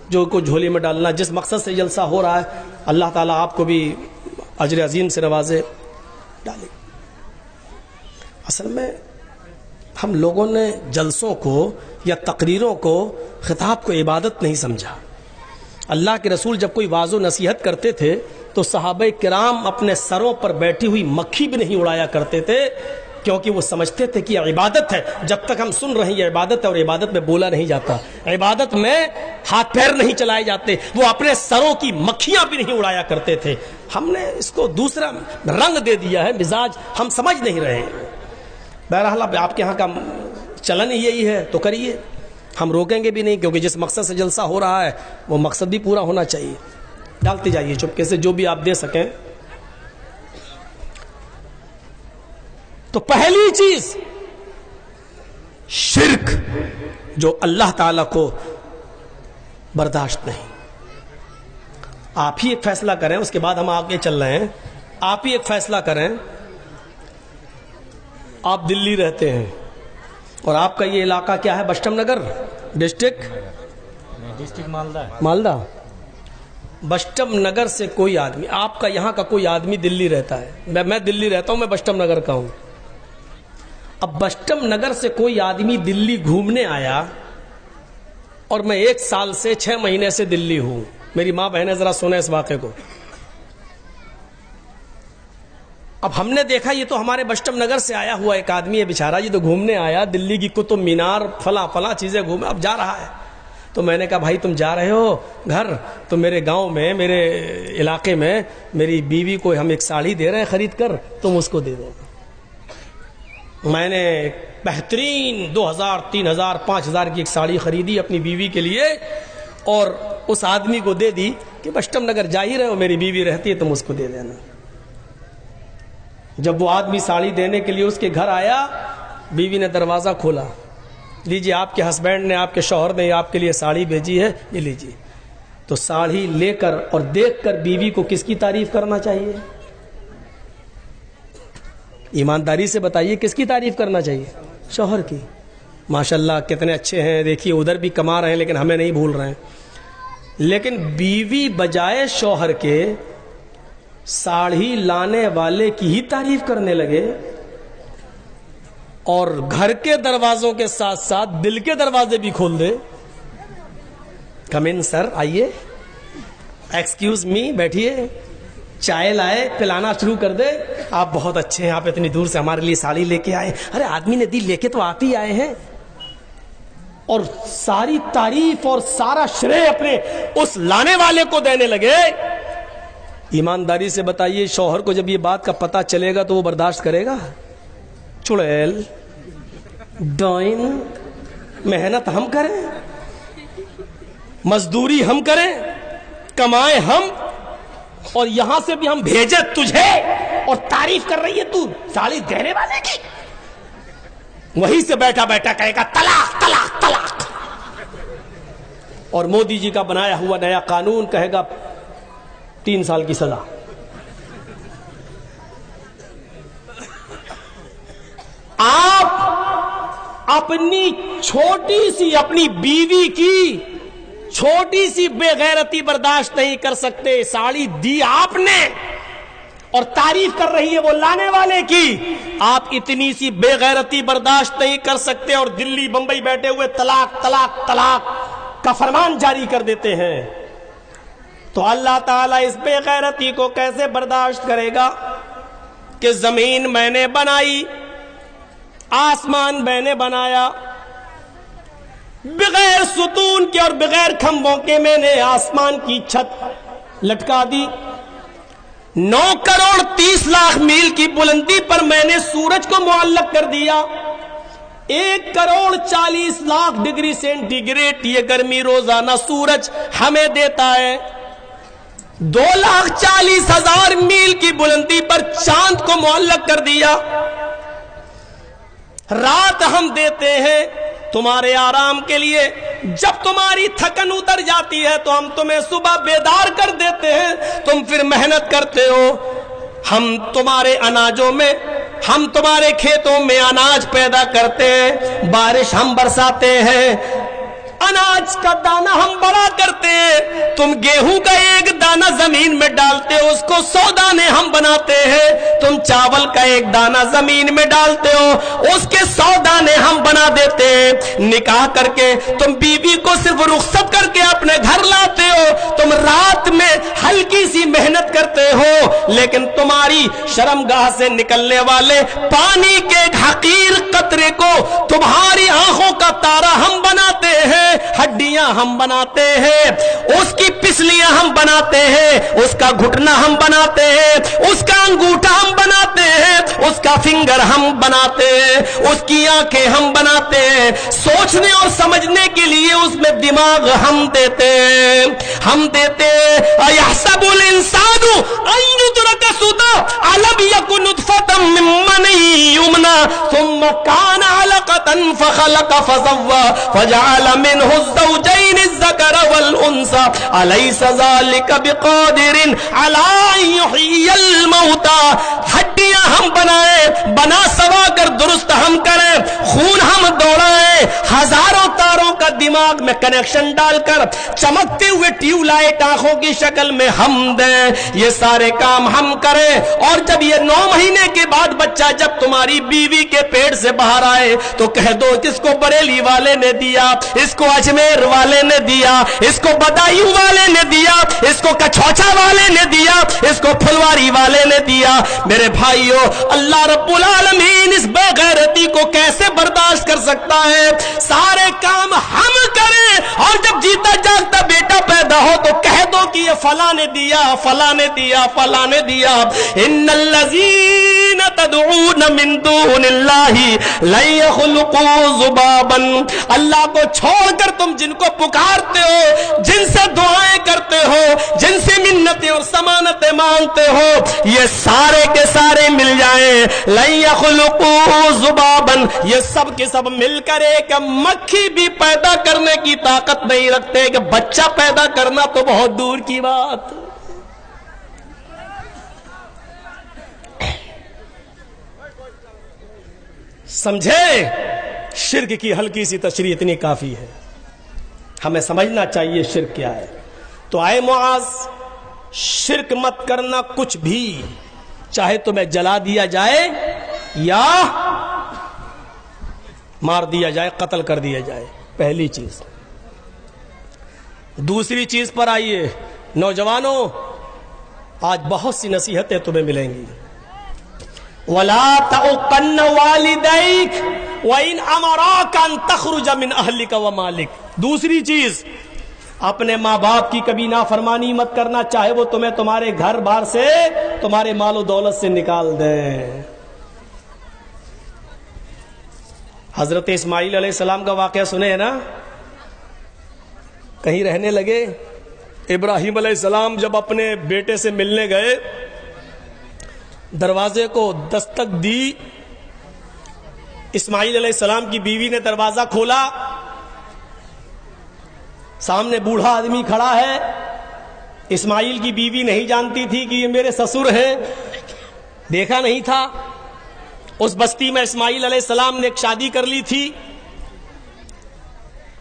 جو کو جھولی میں ڈالنا. جس مقصد سے جلسہ ہو رہا ہے اللہ تعالیٰ آپ کو بھی اجر عظیم سے نوازے. ڈالے. اصل میں ہم لوگوں نے جلسوں کو یا تقریروں کو، خطاب کو عبادت نہیں سمجھا. اللہ کے رسول جب کوئی واعظ و نصیحت کرتے تھے تو صحابہ کرام اپنے سروں پر بیٹھی ہوئی مکھی بھی نہیں اڑایا کرتے تھے، کیونکہ وہ سمجھتے تھے کہ یہ عبادت ہے. جب تک ہم سن رہے ہیں یہ عبادت ہے، اور عبادت میں بولا نہیں جاتا، عبادت میں ہاتھ پیر نہیں چلائے جاتے. وہ اپنے سروں کی مکھیاں بھی نہیں اڑایا کرتے تھے. ہم نے اس کو دوسرا رنگ دے دیا ہے، مزاج ہم سمجھ نہیں رہے ہیں. بہرحال اب آپ کے ہاں کا چلن یہی ہے تو کریے، ہم روکیں گے بھی نہیں، کیونکہ جس مقصد سے جلسہ ہو رہا ہے وہ مقصد بھی پورا ہونا چاہیے. ڈالتے جائیے چپکے سے جو بھی آپ دے سکیں. تو پہلی چیز شرک جو اللہ تعالی کو برداشت نہیں. آپ ہی ایک فیصلہ کریں، اس کے بعد ہم آگے چل رہے ہیں. آپ ہی ایک فیصلہ کریں. آپ دلی رہتے ہیں اور آپ کا یہ علاقہ کیا ہے؟ بشٹم نگر ڈسٹرکٹ مالدہ. بشٹم نگر سے کوئی آدمی، آپ کا یہاں کا کوئی آدمی دلی رہتا ہے، میں دلی رہتا ہوں، میں بشٹم نگر کا ہوں. اب بشٹم نگر سے کوئی آدمی دلی گھومنے آیا اور میں 1 سال سے 6 مہینے سے دلی ہوں. میری ماں بہنیں ذرا سنیں اس واقعے کو. اب ہم نے دیکھا یہ تو ہمارے بشٹم نگر سے آیا ہوا ایک آدمی ہے بیچارہ، یہ تو گھومنے آیا، دلی کی قطب مینار فلاں چیزیں گھومے، اب جا رہا ہے. تو میں نے کہا بھائی تم جا رہے ہو گھر، تو میرے گاؤں میں، میرے علاقے میں میری بیوی کو ہم ایک ساڑی دے رہے ہیں خرید کر، تم اس کو دے دو. میں نے بہترین 2000 3000 5000 کی ایک ساڑی خریدی اپنی بیوی کے لیے، اور اس آدمی کو دے دی کہ بشٹم نگر جا ہی رہے ہو، میری بیوی رہتی ہے، تم اس کو دے دینا. جب وہ آدمی ساڑی دینے کے لیے اس کے گھر آیا، بیوی نے دروازہ کھولا، لیجیے آپ کے ہسبینڈ نے، آپ کے شوہر نے آپ کے لیے ساڑی بھیجی ہے، یہ لیجیے. تو ساڑی لے کر اور دیکھ کر بیوی کو کس کی تعریف کرنا چاہیے؟ ایمانداری سے بتائیے کس کی تعریف کرنا چاہیے؟ شوہر کی. ماشاءاللہ کتنے اچھے ہیں، دیکھیے ادھر بھی کما رہے ہیں لیکن ہمیں نہیں بھول رہے ہیں. لیکن بیوی بجائے شوہر کے ساڑی لانے والے کی ہی تعریف کرنے لگے، اور گھر کے دروازوں کے ساتھ ساتھ دل کے دروازے بھی کھول دے. کم ان سر، آئیے، ایکسکیوز می، بیٹھیے، چائے لائے، پلانا شروع کر دے. آپ بہت اچھے ہیں، آپ اتنی دور سے ہمارے لیے ساڑی لے کے آئے. ارے آدمی نے دی، لے کے تو آپ ہی آئے ہیں. اور ساری تعریف اور سارا شرے اپنے اس لانے والے کو دینے لگے. ایمانداری سے بتائیے شوہر کو جب یہ بات کا پتہ چلے گا تو وہ برداشت کرے گا؟ چڑیل ڈائن، محنت ہم کریں، مزدوری ہم کریں، کمائیں ہم، اور یہاں سے بھی ہم بھیجے تجھے، اور تعریف کر رہی ہے تو ساڑی دینے والے کی. وہیں سے بیٹھا بیٹھا کہے گا طلاق طلاق طلاق. اور مودی جی کا بنایا ہوا نیا قانون کہے گا 3 سال کی سزا. آپ اپنی چھوٹی سی، اپنی بیوی کی چھوٹی سی بے غیرتی برداشت نہیں کر سکتے. ساڑی دی آپ نے اور تعریف کر رہی ہے وہ لانے والے کی. آپ اتنی سی بے غیرتی برداشت نہیں کر سکتے اور دلی بمبئی بیٹھے ہوئے طلاق طلاق طلاق کا فرمان جاری کر دیتے ہیں. تو اللہ تعالیٰ اس بے غیرتی کو کیسے برداشت کرے گا کہ زمین میں نے بنائی, آسمان میں نے بنایا, بغیر ستون کے اور بغیر کھمبوں کے میں نے آسمان کی چھت لٹکا دی. 9 کروڑ 30 لاکھ میل کی بلندی پر میں نے سورج کو معلق کر دیا. 1 crore 40 lakh degree centigrade یہ گرمی روزانہ سورج ہمیں دیتا ہے. 2,40,000 میل کی بلندی پر چاند کو معلق کر دیا. رات ہم دیتے ہیں تمہارے آرام کے لیے. جب تمہاری تھکن اتر جاتی ہے تو ہم تمہیں صبح بیدار کر دیتے ہیں, تم پھر محنت کرتے ہو. ہم تمہارے اناجوں میں, ہم تمہارے کھیتوں میں اناج پیدا کرتے ہیں, بارش ہم برساتے ہیں, اناج کا دانہ ہم بڑا کرتے ہیں. تم گیہوں کا 1 دانہ زمین میں ڈالتے ہو, اس کو 100 دانے ہم بناتے ہیں. تم چاول کا 1 دانہ زمین میں ڈالتے ہو, اس کے 100 دانے ہم بنا دیتے ہیں. نکاح کر کے تم بیوی کو صرف رخصت کر کے اپنے گھر لاتے ہو. تم رات میں ہلکی سی محنت کرتے ہو, لیکن تمہاری شرمگاہ سے نکلنے والے پانی کے حقیر قطرے کو تمہاری آنکھوں کا تارا ہم بناتے ہیں. ہڈیاں ہم بناتے ہیں, اس کی پسلیاں ہم بناتے ہیں, اس کا گھٹنا ہم بناتے ہیں, اس کا انگوٹھا ہم بناتے ہیں, اس کا فنگر ہم بناتے ہیں, اس کی آنکھیں ہم بناتے ہیں. سوچنے اور سمجھنے کے لیے اس میں دماغ ہم دیتے ہیں, ہم دیتے ہیں. اَيَحْسَبُ الْإِنسَانُ أَن يُتْرَكَ سُدًى أَلَمْ يَكُن نُطْفَةً مِّن مَّنِيٍّ يُمْنَىٰ ثُمَّ كَانَ عَلَقَةً فَخَلَقَ فَسَوَّىٰ فَجَعَلَ مِنْهُ الزَّوْجَيْنِ الذَّكَرَ وَالْأُنثَىٰ أَلَيْسَ ذَلِكَ بِقَادِرٍ عَلَىٰ أَن يُحْيِيَ الْمَوْتَىٰ. ہڈیاں ہم بنائیں, بنا سوا کر درست ہم کریں, خون ہم دوڑائیں, ہزاروں تاروں کا دماغ میں کنیکشن ڈال کر چمکتے ہوئے ٹیوب لائٹ آنکھوں کی شکل میں ہم دیں. یہ سارے کام ہم کریں, اور جب یہ 9 مہینے کے بعد بچہ جب تمہاری بیوی کے پیٹ سے باہر آئے تو کہہ دو اس کو بریلی والے نے دیا, اس کو اجمیر والے نے دیا, اس کو بدایوں والے نے دیا, اس کو کچھوچا والے نے دیا, اس کو پھلواری والے نے دیا. میرے بھائیو, اللہ رب العالمین اس بے غیرتی کو کیسے برداشت کر سکتا ہے؟ سارے کام ہم کریں, اور جب جیتا جاگتا بیٹا پیدا ہو تو کہہ دو کہ یہ فلاں نے دیا, فلاں نے دیا, فلاں نے دیا. ان الذین تدعون من دون اللہ لن یخلقوا ذبابا. اللہ کو چھوڑ کر تم جن کو پکارتے ہو, جن سے دعائیں کرتے ہو, جن سے منتیں اور ضمانتیں مانگتے ہو, یہ سارے کے سارے مل جائیں. لن یخلقوا ذبابا, یہ سب کے سب مل کر ایک مکھی بھی پیدا کرنے کی طاقت نہیں رکھتے, کہ بچہ پیدا کرنا تو بہت دور کی بات. سمجھے؟ شرک کی ہلکی سی تشریح اتنی کافی ہے, ہمیں سمجھنا چاہیے شرک کیا ہے. تو آئے معاذ, شرک مت کرنا کچھ بھی, چاہے تمہیں جلا دیا جائے یا مار دیا جائے, قتل کر دیا جائے, پہلی چیز. دوسری چیز پر آئیے نوجوانوں, آج بہت سی نصیحتیں تمہیں ملیں گی. وَلَا تَعُقَّنَّ وَالِدَيْكَ وَإِنْ أَمَرَاكَ أَن تَخْرُجَ مِنْ أَهْلِكَ وَمَالِكَ. دوسری چیز, اپنے ماں باپ کی کبھی نافرمانی مت کرنا, چاہے وہ تمہیں تمہارے گھر بار سے, تمہارے مال و دولت سے نکال دیں. حضرت اسماعیل علیہ السلام کا واقعہ سنے ہے نا, کہیں رہنے لگے. ابراہیم علیہ السلام جب اپنے بیٹے سے ملنے گئے, دروازے کو دستک دی, اسماعیل علیہ السلام کی بیوی نے دروازہ کھولا, سامنے بوڑھا آدمی کھڑا ہے. اسماعیل کی بیوی نہیں جانتی تھی کہ یہ میرے سسر ہیں, دیکھا نہیں تھا. اس بستی میں اسماعیل علیہ السلام نے ایک شادی کر لی تھی.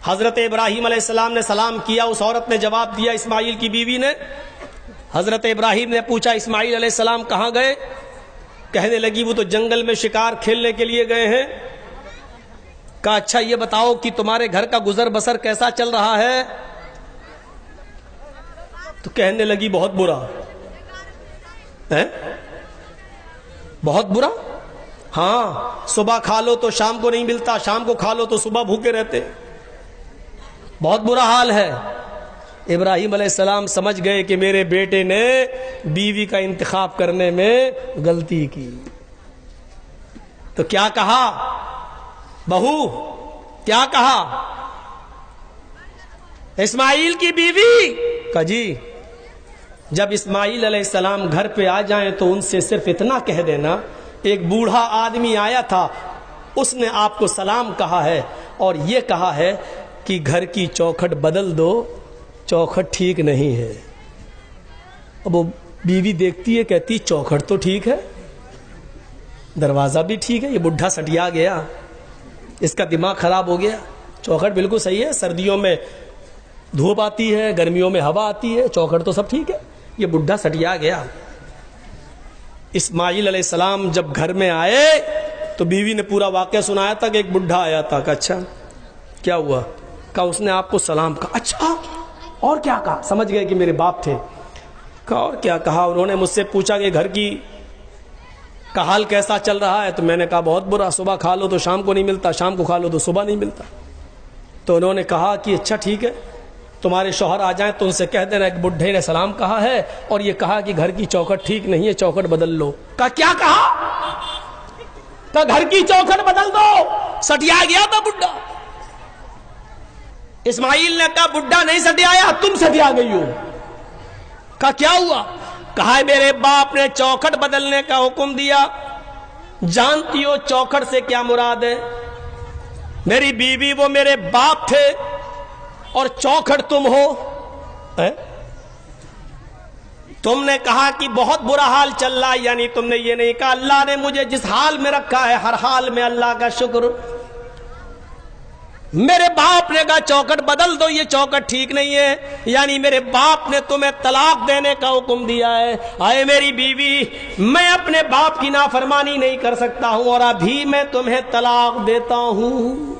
حضرت ابراہیم علیہ السلام نے سلام کیا، اس عورت نے جواب دیا، اسماعیل کی بیوی نے۔ حضرت ابراہیم نے پوچھا اسماعیل علیہ السلام کہاں گئے؟ کہنے لگی وہ تو جنگل میں شکار کھیلنے کے لیے گئے ہیں۔ کہا اچھا یہ بتاؤ کہ تمہارے گھر کا گزر بسر کیسا چل رہا ہے؟ تو کہنے لگی بہت برا ہے۔ بہت برا؟ ہاں، صبح کھا لو تو شام کو نہیں ملتا، شام کو کھا لو تو صبح بھوکے رہتے، بہت برا حال ہے۔ ابراہیم علیہ السلام سمجھ گئے کہ میرے بیٹے نے بیوی کا انتخاب کرنے میں غلطی کی۔ تو کیا کہا بہو؟ کیا کہا؟ اسماعیل کی بیوی کہا جی جب اسماعیل علیہ السلام گھر پہ آ جائیں تو ان سے صرف اتنا کہہ دینا، ایک بوڑھا آدمی آیا تھا، اس نے آپ کو سلام کہا ہے اور یہ کہا ہے کہ گھر کی چوکھٹ بدل دو، چوکھٹ ٹھیک نہیں ہے۔ اب وہ بیوی دیکھتی ہے، کہتی چوکھٹ تو ٹھیک ہے، دروازہ بھی ٹھیک ہے، یہ بڈھا سٹیا گیا، اس کا دماغ خراب ہو گیا، چوکھٹ بالکل صحیح ہے، سردیوں میں دھوپ آتی ہے، گرمیوں میں ہوا آتی ہے، چوکھٹ تو سب ٹھیک ہے، یہ بڈھا سٹیا گیا۔ اسماعیل علیہ السلام جب گھر میں آئے تو بیوی نے پورا واقعہ سنایا تھا کہ ایک بڈھا آیا تھا۔ کہا اچھا کیا ہوا؟ کہا اس نے آپ کو سلام کہا۔ اچھا اور کیا کہا؟ سمجھ گئے کہ میرے باپ تھے۔ کہا اور کیا کہا؟ انہوں نے مجھ سے پوچھا کہ گھر کی کا حال کیسا چل رہا ہے؟ تو میں نے کہا بہت برا، صبح کھا لو تو شام کو نہیں ملتا، شام کو کھا لو تو صبح نہیں ملتا۔ تو انہوں نے کہا کہ اچھا ٹھیک ہے، تمہارے شوہر آ جائیں تو ان سے کہہ دینا ایک بڈھے نے سلام کہا ہے اور یہ کہا کہ گھر کی چوکھٹ ٹھیک نہیں ہے، چوکھٹ بدل لو۔ کہا کیا کہا؟ کہا گھر کی چوکھٹ بدل دو، سٹیا گیا تھا بڈھا۔ اسماعیل نے کہا بڈھا نہیں سٹیایا، تم سٹیا گئی ہو۔ کہا کیا ہوا؟ کہا میرے باپ نے چوکھٹ بدلنے کا حکم دیا، جانتی ہو چوکھٹ سے کیا مراد ہے؟ میری بیوی وہ میرے باپ تھے اور چوکھٹ تم ہو۔ تم نے کہا کہ بہت برا حال چل رہا ہے، یعنی تم نے یہ نہیں کہا اللہ نے مجھے جس حال میں رکھا ہے ہر حال میں اللہ کا شکر۔ میرے باپ نے کہا چوکھٹ بدل دو، یہ چوکھٹ ٹھیک نہیں ہے، یعنی میرے باپ نے تمہیں طلاق دینے کا حکم دیا ہے۔ آئے میری بیوی، میں اپنے باپ کی نافرمانی نہیں کر سکتا ہوں اور ابھی میں تمہیں طلاق دیتا ہوں۔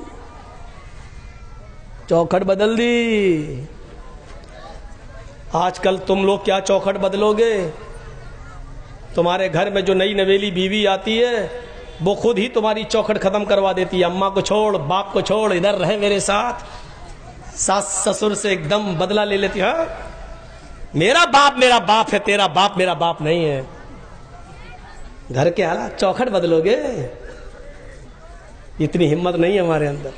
چوکھٹ بدل دی۔ آج کل تم لوگ کیا چوکھٹ بدلو گے؟ تمہارے گھر میں جو نئی نویلی بیوی آتی ہے وہ خود ہی تمہاری چوکھٹ ختم کروا دیتی ہے، اماں کو چھوڑ، باپ کو چھوڑ، ادھر رہے میرے ساتھ۔ ساس سسر سے ایک دم بدلہ لے لیتی ہے، میرا باپ ہے، تیرا باپ میرا باپ نہیں ہے۔ گھر کے حالات چوکھٹ بدلو گے؟ اتنی ہمت نہیں ہے ہمارے اندر۔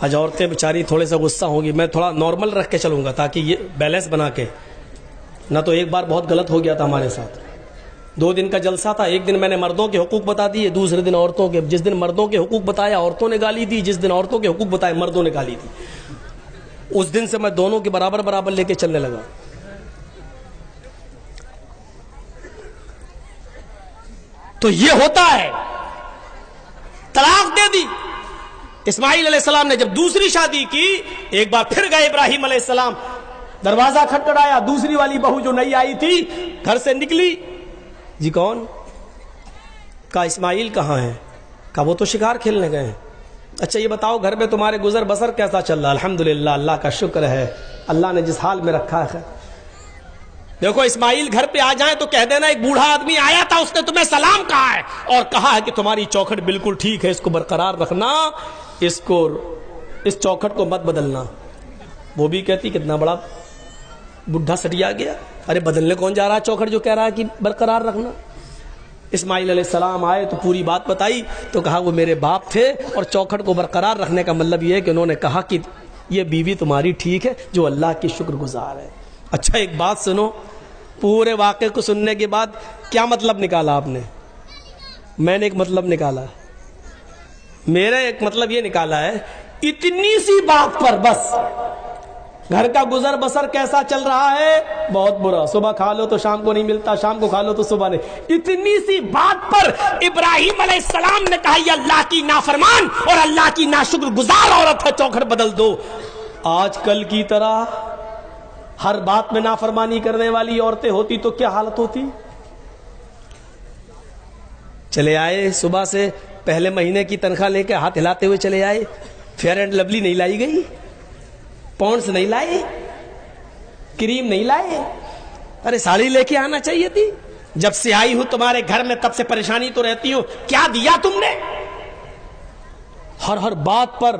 آج عورتیں بیچاری تھوڑے سا غصہ ہوں گی، میں تھوڑا نارمل رکھ کے چلوں گا تاکہ یہ بیلنس بنا کے، نہ تو ایک بار بہت غلط ہو گیا تھا ہمارے ساتھ۔ 2 دن کا جلسہ تھا، ایک دن میں نے مردوں کے حقوق بتا دیے، دوسرے دن عورتوں کے۔ جس دن مردوں کے حقوق بتایا عورتوں نے گالی دی، جس دن عورتوں کے حقوق بتائے مردوں نے گالی دی۔ اس دن سے میں دونوں کے برابر برابر لے کے چلنے لگا۔ تو یہ ہوتا ہے، طلاق دے دی۔ اسماعیل علیہ السلام نے جب دوسری شادی کی، ایک بار پھر گئے ابراہیم علیہ السلام، دروازہ کھٹکھٹایا، دوسری والی بہو جو نئی آئی تھی گھر سے نکلی۔ جی کون؟ کہا اسماعیل کہاں ہے؟ کہا وہ تو شکار کھیلنے گئے ہیں۔ اچھا یہ بتاؤ گھر میں تمہارے گزر بسر کیسا چل رہا؟ الحمدللہ، اللہ کا شکر ہے، اللہ نے جس حال میں رکھا ہے۔ دیکھو اسماعیل گھر پہ آ جائیں تو کہہ دینا ایک بوڑھا آدمی آیا تھا، اس نے تمہیں سلام کہا ہے اور کہا ہے کہ تمہاری چوکھٹ بالکل ٹھیک ہے، اس کو برقرار رکھنا، اس چوکھٹ کو مت بدلنا۔ وہ بھی کہتی کتنا بڑا بڈھا سٹیا گیا، ارے بدلنے کون جا رہا ہے چوکھٹ جو کہہ رہا ہے کہ برقرار رکھنا۔ اسماعیل علیہ السلام آئے تو پوری بات بتائی، تو کہا وہ میرے باپ تھے اور چوکھٹ کو برقرار رکھنے کا مطلب یہ ہے کہ انہوں نے کہا کہ یہ بیوی تمہاری ٹھیک ہے جو اللہ کی شکر گزار ہے۔ اچھا ایک بات سنو، پورے واقعے کو سننے کے بعد کیا مطلب نکالا آپ نے؟ میں نے ایک مطلب نکالا، میرا ایک مطلب یہ نکالا ہے، اتنی سی بات پر بس گھر کا گزر بسر کیسا چل رہا ہے؟ بہت برا. صبح کھا لو تو شام کو نہیں ملتا, شام کو کھا لو تو صبح نہیں. اتنی سی بات پر ابراہیم علیہ السلام نے کہا یہ اللہ کی نافرمان اور اللہ کی ناشکر گزار عورت ہے, چوکھٹ بدل دو. آج کل کی طرح ہر بات میں نافرمانی کرنے والی عورتیں ہوتی تو کیا حالت ہوتی؟ چلے آئے صبح سے پہلے مہینے کی تنخواہ لے کے ہاتھ ہلاتے ہوئے چلے آئے, فیئر اینڈ لولی نہیں لائی گئی, پونڈس نہیں لائے, کریم نہیں لائے. ارے ساڑی لے کے آنا چاہیے تھی. جب سے آئی ہوں تمہارے گھر میں تب سے پریشانی تو رہتی ہوں, کیا دیا تم نے؟ ہر بات پر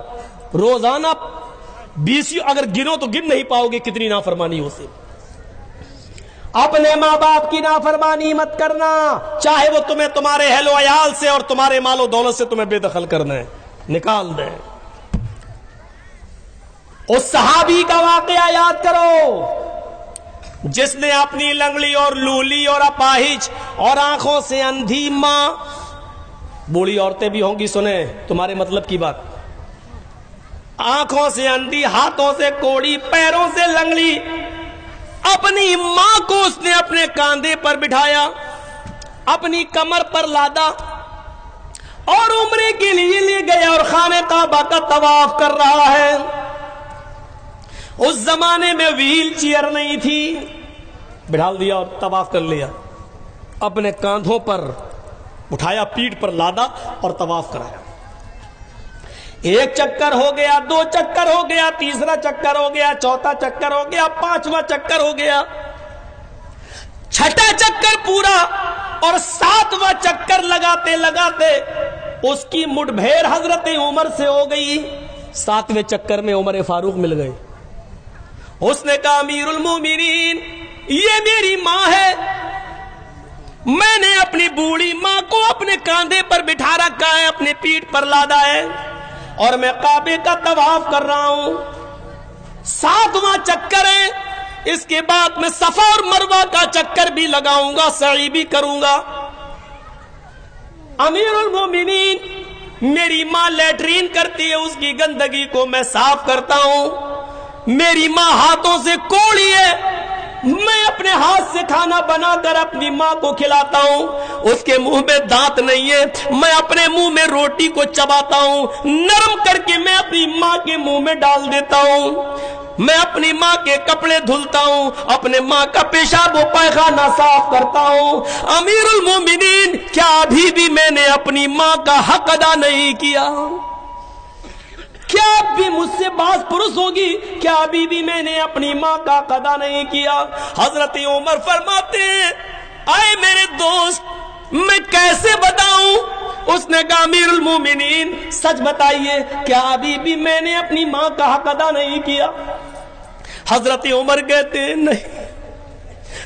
روزانہ 20 اگر گنو تو گن نہیں پاؤ گے کتنی نافرمانی ہو سے. اپنے ماں باپ کی نافرمانی مت کرنا, چاہے وہ تمہیں تمہارے اہل و عیال سے اور تمہارے مال و دولت سے تمہیں بے دخل کرنا ہے, نکال دیں. اس صحابی کا واقعہ یاد کرو جس نے اپنی لنگڑی اور لولی اور اپاہج اور آنکھوں سے اندھی ماں, بوڑھی عورتیں بھی ہوں گی سنیں تمہارے مطلب کی بات, آنکھوں سے اندھی, ہاتھوں سے کوڑی, پیروں سے لنگڑی, اپنی ماں کو اس نے اپنے کاندھے پر بٹھایا, اپنی کمر پر لادا اور عمرے کے لیے لے گیا اور خانہ کعبہ کا طواف کر رہا ہے. اس زمانے میں ویل چیئر نہیں تھی, بٹھال دیا اور طواف کر لیا, اپنے کاندھوں پر اٹھایا, پیٹھ پر لادا اور طواف کرایا. ایک چکر ہو گیا, 2 چکر ہو گیا, تیسرا چکر ہو گیا, چوتھا چکر ہو گیا, 5واں چکر ہو گیا, 6واں چکر پورا اور 7واں چکر لگاتے لگاتے اس کی مٹھ بھیڑ حضرت عمر سے ہو گئی. 7ویں چکر میں عمر فاروق مل گئے. اس نے کہا امیر المومنین یہ میری ماں ہے, میں نے اپنی بوڑھی ماں کو اپنے کاندھے پر بٹھا رکھا ہے, اپنے پیٹھ پر لادا ہے اور میں کعبے کا طواف کر رہا ہوں. 7واں چکر ہے, اس کے بعد میں صفا اور مروہ کا چکر بھی لگاؤں گا, سعی بھی کروں گا. امیر المومنین میری ماں لیٹرین کرتی ہے, اس کی گندگی کو میں صاف کرتا ہوں. میری ماں ہاتھوں سے کوڑی ہے, میں اپنے ہاتھ سے کھانا بنا کر اپنی ماں کو کھلاتا ہوں. اس کے منہ میں دانت نہیں ہے, میں اپنے منہ میں روٹی کو چباتا ہوں, نرم کر کے میں اپنی ماں کے منہ میں ڈال دیتا ہوں. میں اپنی ماں کے کپڑے دھلتا ہوں, اپنے ماں کا پیشاب و پائخانہ صاف کرتا ہوں. امیر المومنین کیا ابھی بھی میں نے اپنی ماں کا حق ادا نہیں کیا؟ کیا اب بھی مجھ سے باز پرس ہوگی؟ کیا ابھی بھی میں نے اپنی ماں کا حق ادا نہیں کیا؟ حضرت عمر فرماتے ہیں آئے میرے دوست میں کیسے بتاؤں؟ اس نے کہا امیر المومنین سچ بتائیے, کیا ابھی بھی میں نے اپنی ماں کا حق ادا نہیں کیا؟ حضرت عمر کہتے ہیں نہیں.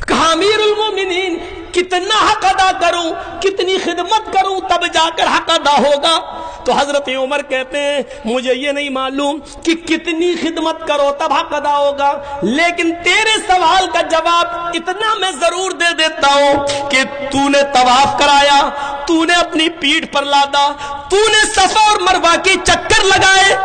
کہا امیر المومنین کتنا حق ادا کروں, کتنی خدمت کروں تب جا کر حق ادا ہوگا؟ تو حضرت عمر کہتے ہیں مجھے یہ نہیں معلوم کہ کتنی خدمت کرو تب حق ادا ہوگا, لیکن تیرے سوال کا جواب اتنا میں ضرور دے دیتا ہوں کہ تو نے طواف کرایا, تو نے اپنی پیٹھ پر لادا, تو نے صفا اور مروہ کے چکر لگائے,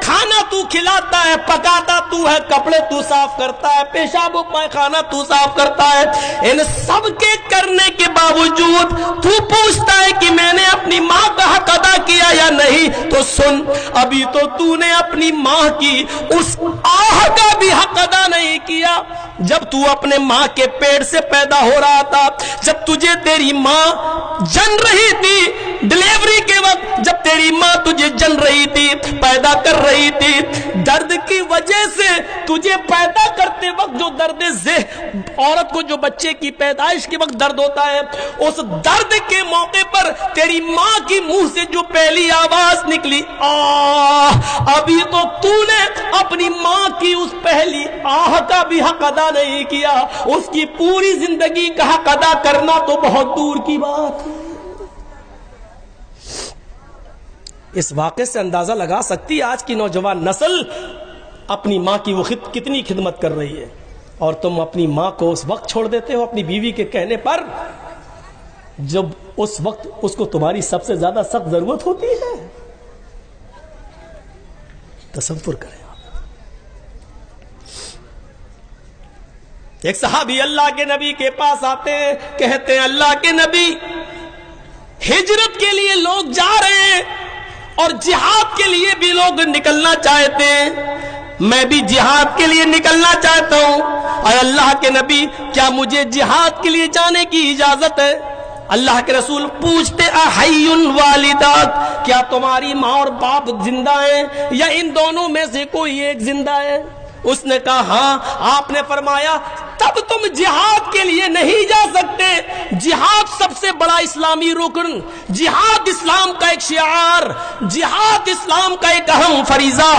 کھانا تو کھلاتا ہے, پکاتا تو ہے, کپڑے تو صاف کرتا ہے, پیشاب و پائخانہ تو صاف کرتا ہے, ان سب کے کرنے کے باوجود تو پوچھتا ہے کہ میں نے اپنی ماں کا حق ادا کیا یا نہیں. تو سن, ابھی تو نے اپنی ماں کی اس آہ کا بھی حق ادا نہیں کیا. جب تو اپنے ماں کے پیٹ سے پیدا ہو رہا تھا, جب تجھے تیری ماں جن رہی تھی, ڈلیوری کے وقت جب تیری ماں تجھے جن رہی تھی, پیدا کر رہی تھی, درد کی وجہ سے تجھے پیدا کرتے وقت جو درد عورت کو جو بچے کی پیدائش کے وقت درد ہوتا ہے, اس درد کے موقع پر تیری ماں کی منہ سے جو پہلی آواز نکلی آہ, ابھی تو نے اپنی ماں کی اس پہلی آہ کا بھی حق ادا نہیں کیا. اس کی پوری زندگی کا حق ادا کرنا تو بہت دور کی بات. اس واقعے سے اندازہ لگا سکتی آج کی نوجوان نسل اپنی ماں کی وہ کتنی خدمت کر رہی ہے, اور تم اپنی ماں کو اس وقت چھوڑ دیتے ہو اپنی بیوی کے کہنے پر جب اس وقت اس کو تمہاری سب سے زیادہ سخت ضرورت ہوتی ہے. تصور کریں آپ. ایک صحابی اللہ کے نبی کے پاس آتے ہیں، کہتے ہیں اللہ کے نبی، ہجرت کے لیے لوگ جا رہے ہیں اور جہاد کے لیے بھی لوگ نکلنا چاہتے ہیں، میں بھی جہاد کے لیے نکلنا چاہتا ہوں، اے اللہ کے نبی کیا مجھے جہاد کے لیے جانے کی اجازت ہے؟ اللہ کے رسول پوچھتے احی والداک، کیا تمہاری ماں اور باپ زندہ ہیں یا ان دونوں میں سے کوئی ایک زندہ ہے؟ اس نے کہا ہاں۔ آپ نے فرمایا تب تم جہاد کے لیے نہیں جا سکتے، جہاد سب سے بڑا اسلامی رکن، جہاد اسلام کا ایک شعار، جہاد اسلام کا ایک اہم فریضہ،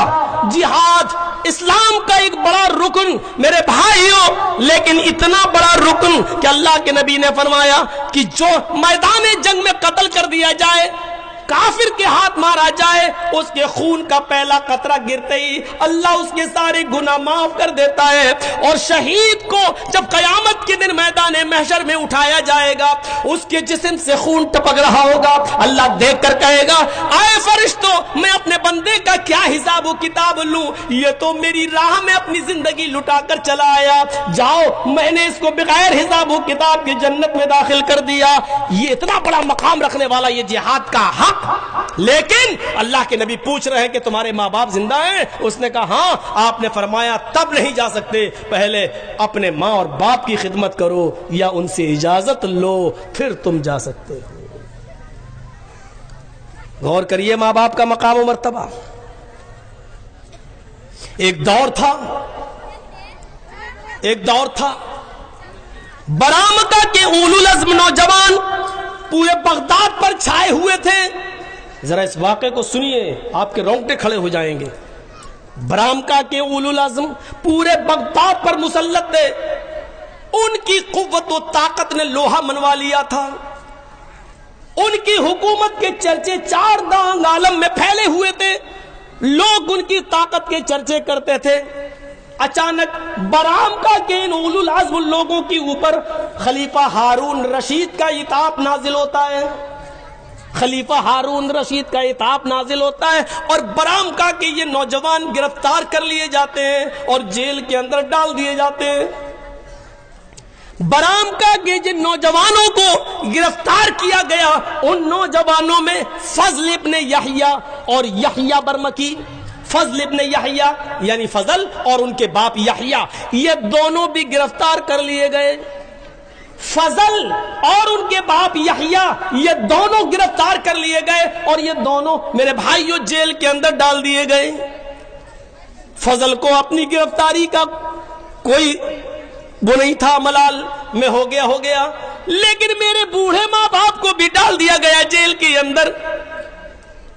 جہاد اسلام کا ایک بڑا رکن میرے بھائیوں، لیکن اتنا بڑا رکن کہ اللہ کے نبی نے فرمایا کہ جو میدان جنگ میں قتل کر دیا جائے، کافر کے ہاتھ مارا جائے، اس کے خون کا پہلا قطرہ گرتے ہی اللہ اس کے سارے گناہ معاف کر دیتا ہے، اور شہید کو جب قیامت کے دن میدان محشر میں اٹھایا جائے گا، اس کے جسم سے خون ٹپک رہا ہوگا، اللہ دیکھ کر کہے گا اے فرشتوں میں اپنے بندے کا کیا حساب و کتاب لوں، یہ تو میری راہ میں اپنی زندگی لٹا کر چلا آیا، جاؤ میں نے اس کو بغیر حساب و کتاب کی جنت میں داخل کر دیا۔ یہ اتنا بڑا مقام رکھنے والا یہ جہاد کا حق، لیکن اللہ کے نبی پوچھ رہے ہیں کہ تمہارے ماں باپ زندہ ہیں؟ اس نے کہا ہاں۔ آپ نے فرمایا تب نہیں جا سکتے، پہلے اپنے ماں اور باپ کی خدمت کرو یا ان سے اجازت لو پھر تم جا سکتے ہو۔ غور کریے ماں باپ کا مقام و مرتبہ۔ ایک دور تھا برامکہ کے اولو العزم نوجوان پورے بغداد پر چھائے ہوئے تھے۔ ذرا اس واقعے کو سنیے، آپ کے رونگٹے کھڑے ہو جائیں گے۔ برامکہ کے اولو العزم پورے بغداد پر مسلط تھے، ان کی قوت و طاقت نے لوہا منوا لیا تھا، ان کی حکومت کے چرچے چار دانگ عالم میں پھیلے ہوئے تھے، لوگ ان کی طاقت کے چرچے کرتے تھے۔ اچانک برامکہ کے ان اولو العزم لوگوں کے اوپر خلیفہ ہارون رشید کا عتاب نازل ہوتا ہے، خلیفہ ہارون رشید کا عتاب نازل ہوتا ہے، اور برامکہ کے یہ نوجوان گرفتار کر لیے جاتے ہیں اور جیل کے اندر ڈال دیے جاتے ہیں۔ برامکہ کے جن نوجوانوں کو گرفتار کیا گیا، ان نوجوانوں میں فضل ابن یحییٰ اور یحییٰ برمکی، فضل ابن یحییٰ یعنی فضل اور ان کے باپ یحییٰ، یہ دونوں بھی گرفتار کر لیے گئے۔ فضل اور ان کے باپ یحییٰ یہ دونوں گرفتار کر لیے گئے اور یہ دونوں میرے بھائیوں جیل کے اندر ڈال دیے گئے۔ فضل کو اپنی گرفتاری کا کوئی وہ نہیں تھا، ملال میں ہو گیا، لیکن میرے بوڑھے ماں باپ کو بھی ڈال دیا گیا جیل کے اندر۔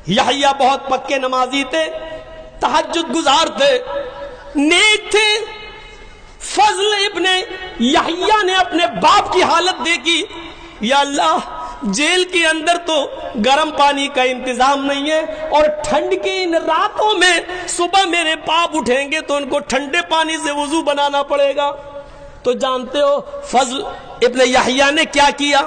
یحییٰ بہت پکے نمازی تھے، تہجد گزار تھے، نیک تھے۔ فضل ابن یحییٰ نے اپنے باپ کی حالت دیکھی، یا اللہ جیل کے اندر تو گرم پانی کا انتظام نہیں ہے، اور ٹھنڈ کی ان راتوں میں صبح میرے باپ اٹھیں گے تو ان کو ٹھنڈے پانی سے وضو بنانا پڑے گا۔ تو جانتے ہو فضل ابن یحییٰ نے کیا کیا؟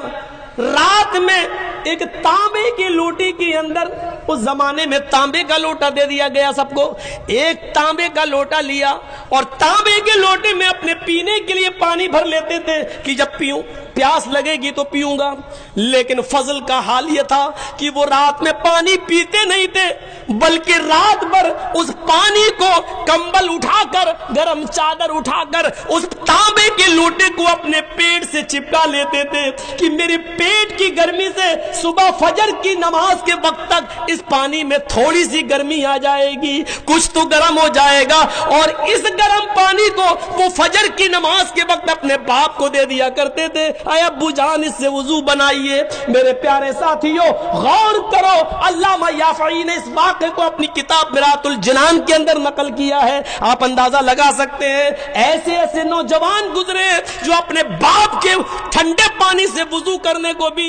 رات میں ایک تانبے کی لوٹی کے اندر، اس زمانے میں تانبے کا لوٹا دے دیا گیا سب کو، ایک تانبے کا لوٹا لیا اور تانبے کے لوٹے میں اپنے پینے کے لیے پانی بھر لیتے تھے کہ جب پیوں پیاس لگے گی تو پیوں گا۔ لیکن فضل کا حال یہ تھا کہ وہ رات میں پانی پیتے نہیں تھے، بلکہ رات بھر اس پانی کو کمبل اٹھا کر، گرم چادر اٹھا کر اس تانبے کے لوٹے کو اپنے پیٹ سے چپکا لیتے تھے کہ میرے پیٹ کی گرمی سے صبح فجر کی نماز کے وقت تک اس پانی میں تھوڑی سی گرمی آ جائے گی، کچھ تو گرم ہو جائے گا، اور اس گرم پانی کو وہ فجر کی نماز کے وقت اپنے باپ کو دے دیا کرتے تھے، اے ابو جان اس سے وضو بنائیے۔ میرے پیارے ساتھیوں غور کرو، علامہ یافعی نے اس واقعے کو اپنی کتاب میراث الجنان کے اندر نقل کیا ہے۔ آپ اندازہ لگا سکتے ہیں ایسے ایسے نوجوان گزرے جو اپنے باپ کے ٹھنڈے پانی سے وضو کرنے کو بھی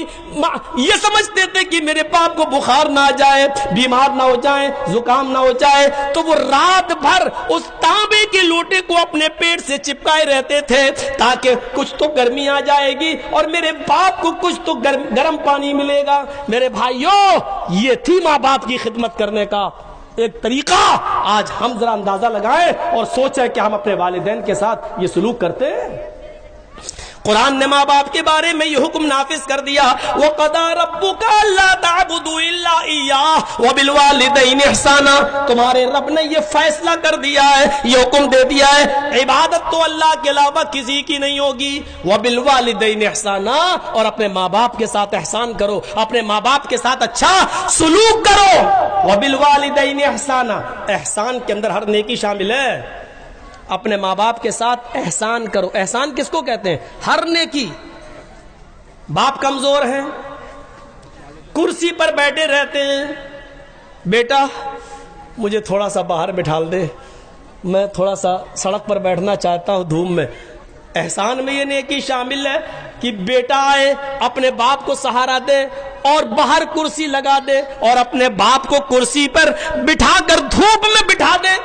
یہ سمجھتے تھے کہ میرے باپ کو بخار نہ آ جائے، بیمار نہ ہو جائے، زکام نہ ہو جائے، تو وہ رات بھر اس تانبے کے لوٹے کو اپنے پیٹ سے چپکائے رہتے تھے تاکہ کچھ تو گرمی آ جائے گی اور میرے باپ کو کچھ تو گرم پانی ملے گا۔ میرے بھائیوں یہ تھی ماں باپ کی خدمت کرنے کا ایک طریقہ۔ آج ہم ذرا اندازہ لگائیں اور سوچیں کہ ہم اپنے والدین کے ساتھ یہ سلوک کرتے ہیں؟ قرآن نے ماں باپ کے بارے میں یہ حکم نافذ کر دیا، وَقَضَىٰ رَبُّكَ أَلَّا تَعْبُدُوا إِلَّا إِيَّاهُ وَبِالْوَالِدَيْنِ إِحْسَانًا، تمہارے رب نے یہ فیصلہ کر دیا ہے، یہ حکم دے دیا ہے، عبادت تو اللہ کے علاوہ کسی کی نہیں ہوگی، وَبِالْوَالِدَيْنِ إِحْسَانًا، اور اپنے ماں باپ کے ساتھ احسان کرو، اپنے ماں باپ کے ساتھ اچھا سلوک کرو، وَبِالْوَالِدَيْنِ إِحْسَانًا، احسان کے اندر ہر نیکی شامل ہے، اپنے ماں باپ کے ساتھ احسان کرو۔ احسان کس کو کہتے ہیں؟ ہر نیکی۔ باپ کمزور ہیں، کرسی پر بیٹھے رہتے ہیں، بیٹا مجھے تھوڑا سا باہر بٹھا دے، میں تھوڑا سا سڑک پر بیٹھنا چاہتا ہوں دھوپ میں۔ احسان میں یہ نیکی شامل ہے کہ بیٹا آئے اپنے باپ کو سہارا دے اور باہر کرسی لگا دے اور اپنے باپ کو کرسی پر بٹھا کر دھوپ میں بٹھا دے،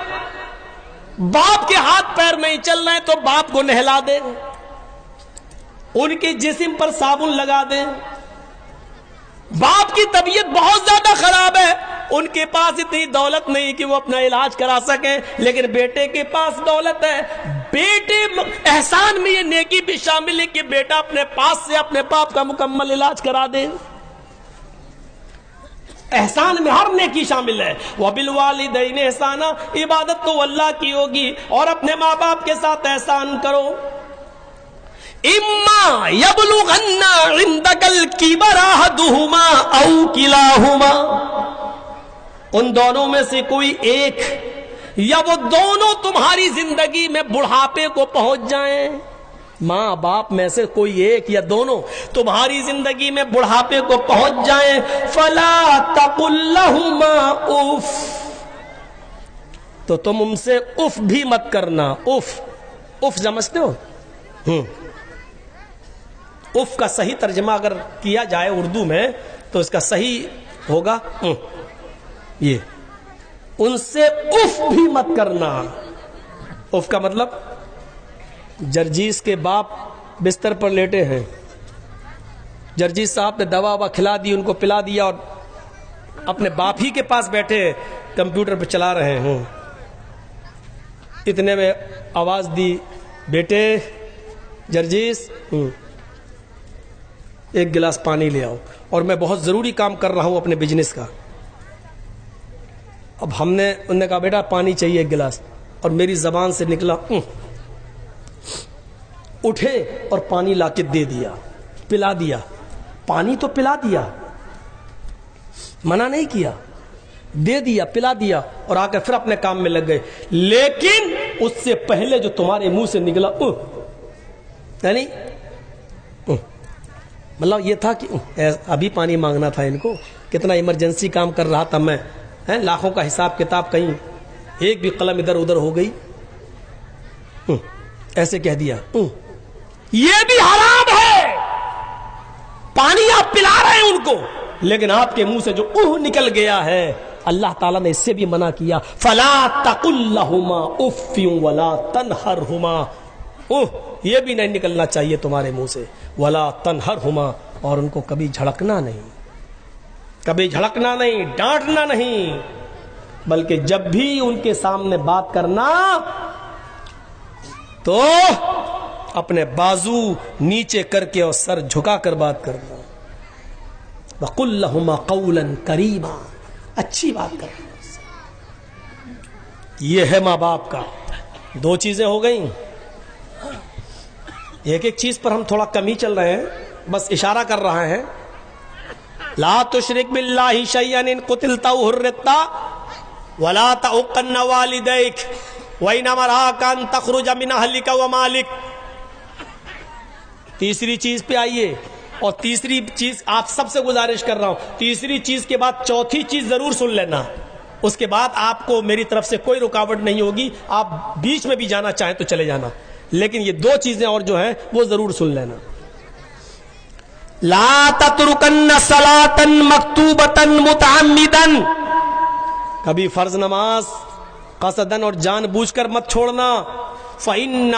باپ کے ہاتھ پیر نہیں چل رہے تو باپ کو نہلا دے، ان کے جسم پر صابن لگا دے۔ باپ کی طبیعت بہت زیادہ خراب ہے، ان کے پاس اتنی دولت نہیں کہ وہ اپنا علاج کرا سکیں، لیکن بیٹے کے پاس دولت ہے، بیٹے احسان میں یہ نیکی بھی شامل ہے کہ بیٹا اپنے پاس سے اپنے باپ کا مکمل علاج کرا دے۔ احسان میں ہر نیکی شامل ہے۔ وَبِالْوَالِدَيْنِ إِحْسَانًا، عبادت تو اللہ کی ہوگی اور اپنے ماں باپ کے ساتھ احسان کرو۔ اِمَّا يَبْلُغَنَّ عِندَكَ الْكِبَرَ أَحَدُهُمَا أَوْ كِلَاهُمَا، ان دونوں میں سے کوئی ایک یا وہ دونوں تمہاری زندگی میں بڑھاپے کو پہنچ جائیں، ماں باپ میں سے کوئی ایک یا دونوں تمہاری زندگی میں بڑھاپے کو پہنچ جائیں، فَلَا تَقُلْ لَهُمَا اُف، تو تم ان سے اف بھی مت کرنا۔ اف سمجھتے ہو؟ اف کا صحیح ترجمہ اگر کیا جائے اردو میں تو اس کا صحیح ہوگا یہ، ان سے اف بھی مت کرنا۔ اف کا مطلب جرجیس کے باپ بستر پر لیٹے ہیں، جرجیس صاحب نے دوا کھلا دی، ان کو پلا دیا اور اپنے باپ ہی کے پاس بیٹھے کمپیوٹر پہ چلا رہے ہیں، اتنے میں آواز دی، بیٹے جرجیس ایک گلاس پانی لے آؤ، اور میں بہت ضروری کام کر رہا ہوں اپنے بزنس کا۔ اب انہوں نے کہا بیٹا پانی چاہیے ایک گلاس، اور میری زبان سے نکلا اٹھے اور پانی لا کے دے دیا، پلا دیا، پانی تو پلا دیا، منع نہیں کیا، دے دیا، پلا دیا، اور آ کر پھر اپنے کام میں لگ گئے، لیکن اس سے پہلے جو تمہارے منہ سے نکلا یعنی مطلب یہ تھا کہ ابھی پانی مانگنا تھا ان کو، کتنا ایمرجنسی کام کر رہا تھا میں، لاکھوں کا حساب کتاب، کہیں ایک بھی قلم ادھر ادھر ہو گئی، ایسے کہہ دیا۔ یہ بھی حرام ہے، پانی آپ پلا رہے ہیں ان کو، لیکن آپ کے منہ سے جو نکل گیا ہے اللہ تعالیٰ نے اس سے بھی منع کیا، فَلَا تَقُلْ لَهُمَا اُفٍّ وَلَا تَنْهَرْهُمَا، یہ بھی نہیں نکلنا چاہیے تمہارے منہ سے، وَلَا تَنْهَرْهُمَا، اور ان کو کبھی جھڑکنا نہیں، کبھی جھڑکنا نہیں، ڈانٹنا نہیں، بلکہ جب بھی ان کے سامنے بات کرنا تو اپنے بازو نیچے کر کے اور سر جھکا کر بات کرنا، وَقُلْ لَهُمَا قَوْلًا كَرِيمًا، اچھی بات کرنا۔ یہ ہے ماں باپ کا۔ دو چیزیں ہو گئیں، ایک ایک چیز پر ہم تھوڑا کم ہی چل رہے ہیں، بس اشارہ کر رہے ہیں۔ لا تشرک باللہ شیئا ان قتلت او حرقت ولا تعقن والدیک وان امراک ان تخرج من اہلک ومالک۔ تیسری چیز پہ آئیے، اور تیسری چیز آپ سب سے گزارش کر رہا ہوں، تیسری چیز کے بعد چوتھی چیز ضرور سن لینا، اس کے بعد آپ کو میری طرف سے کوئی رکاوٹ نہیں ہوگی، آپ بیچ میں بھی جانا چاہیں تو چلے جانا، لیکن یہ دو چیزیں اور جو ہیں وہ ضرور سن لینا۔ لا تترکن صلاۃ مکتوبۃ متعمدا، کبھی فرض نماز قصدن اور جان بوجھ کر مت چھوڑنا۔ فإن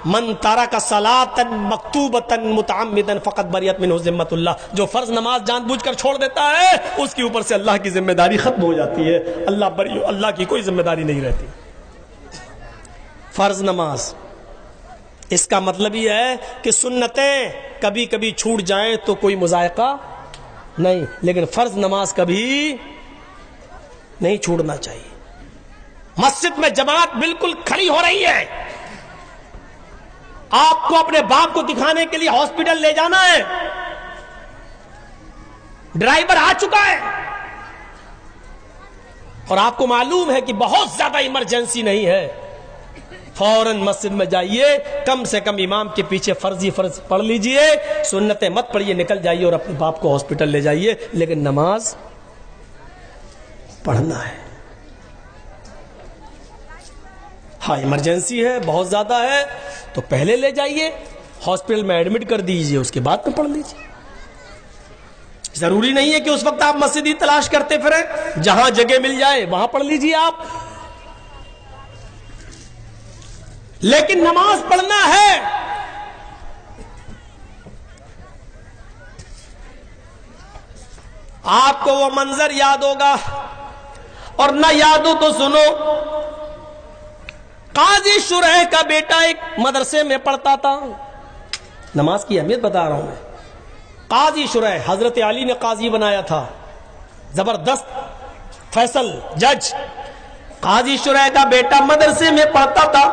من ترک صلاۃ مکتوبۃ متعمدا فقد بریت منہ ذمۃ اللہ، جو فرض نماز جان بوجھ کر چھوڑ دیتا ہے اس کے اوپر سے اللہ کی ذمہ داری ختم ہو جاتی ہے، اللہ کی کوئی ذمہ داری نہیں رہتی۔ فرض نماز اس کا مطلب یہ ہے کہ سنتیں کبھی کبھی چھوٹ جائیں تو کوئی مذائقہ نہیں، لیکن فرض نماز کبھی نہیں چھوڑنا چاہیے۔ مسجد میں جماعت بالکل کھڑی ہو رہی ہے، آپ کو اپنے باپ کو دکھانے کے لیے ہاسپٹل لے جانا ہے، ڈرائیور آ چکا ہے اور آپ کو معلوم ہے کہ بہت زیادہ ایمرجنسی نہیں ہے، فوراً مسجد میں جائیے، کم سے کم امام کے پیچھے فرض پڑھ لیجئے، سنتیں مت پڑھیے، نکل جائیے اور اپنے باپ کو ہاسپٹل لے جائیے، لیکن نماز پڑھنا ہے۔ ہاں ایمرجنسی ہے، بہت زیادہ ہے تو پہلے لے جائیے، ہاسپٹل میں ایڈمٹ کر دیجئے، اس کے بعد میں پڑھ لیجئے۔ ضروری نہیں ہے کہ اس وقت آپ مسجد ہی تلاش کرتے پھریں، جہاں جگہ مل جائے وہاں پڑھ لیجئے آپ، لیکن نماز پڑھنا ہے۔ آپ کو وہ منظر یاد ہوگا، اور نہ یاد ہو تو سنو، قاضی شرح کا بیٹا ایک مدرسے میں پڑھتا تھا، نماز کی اہمیت بتا رہا ہوں میں۔ قاضی شرح، حضرت علی نے قاضی بنایا تھا، زبردست فیصل جج۔ قاضی شرح کا بیٹا مدرسے میں پڑھتا تھا،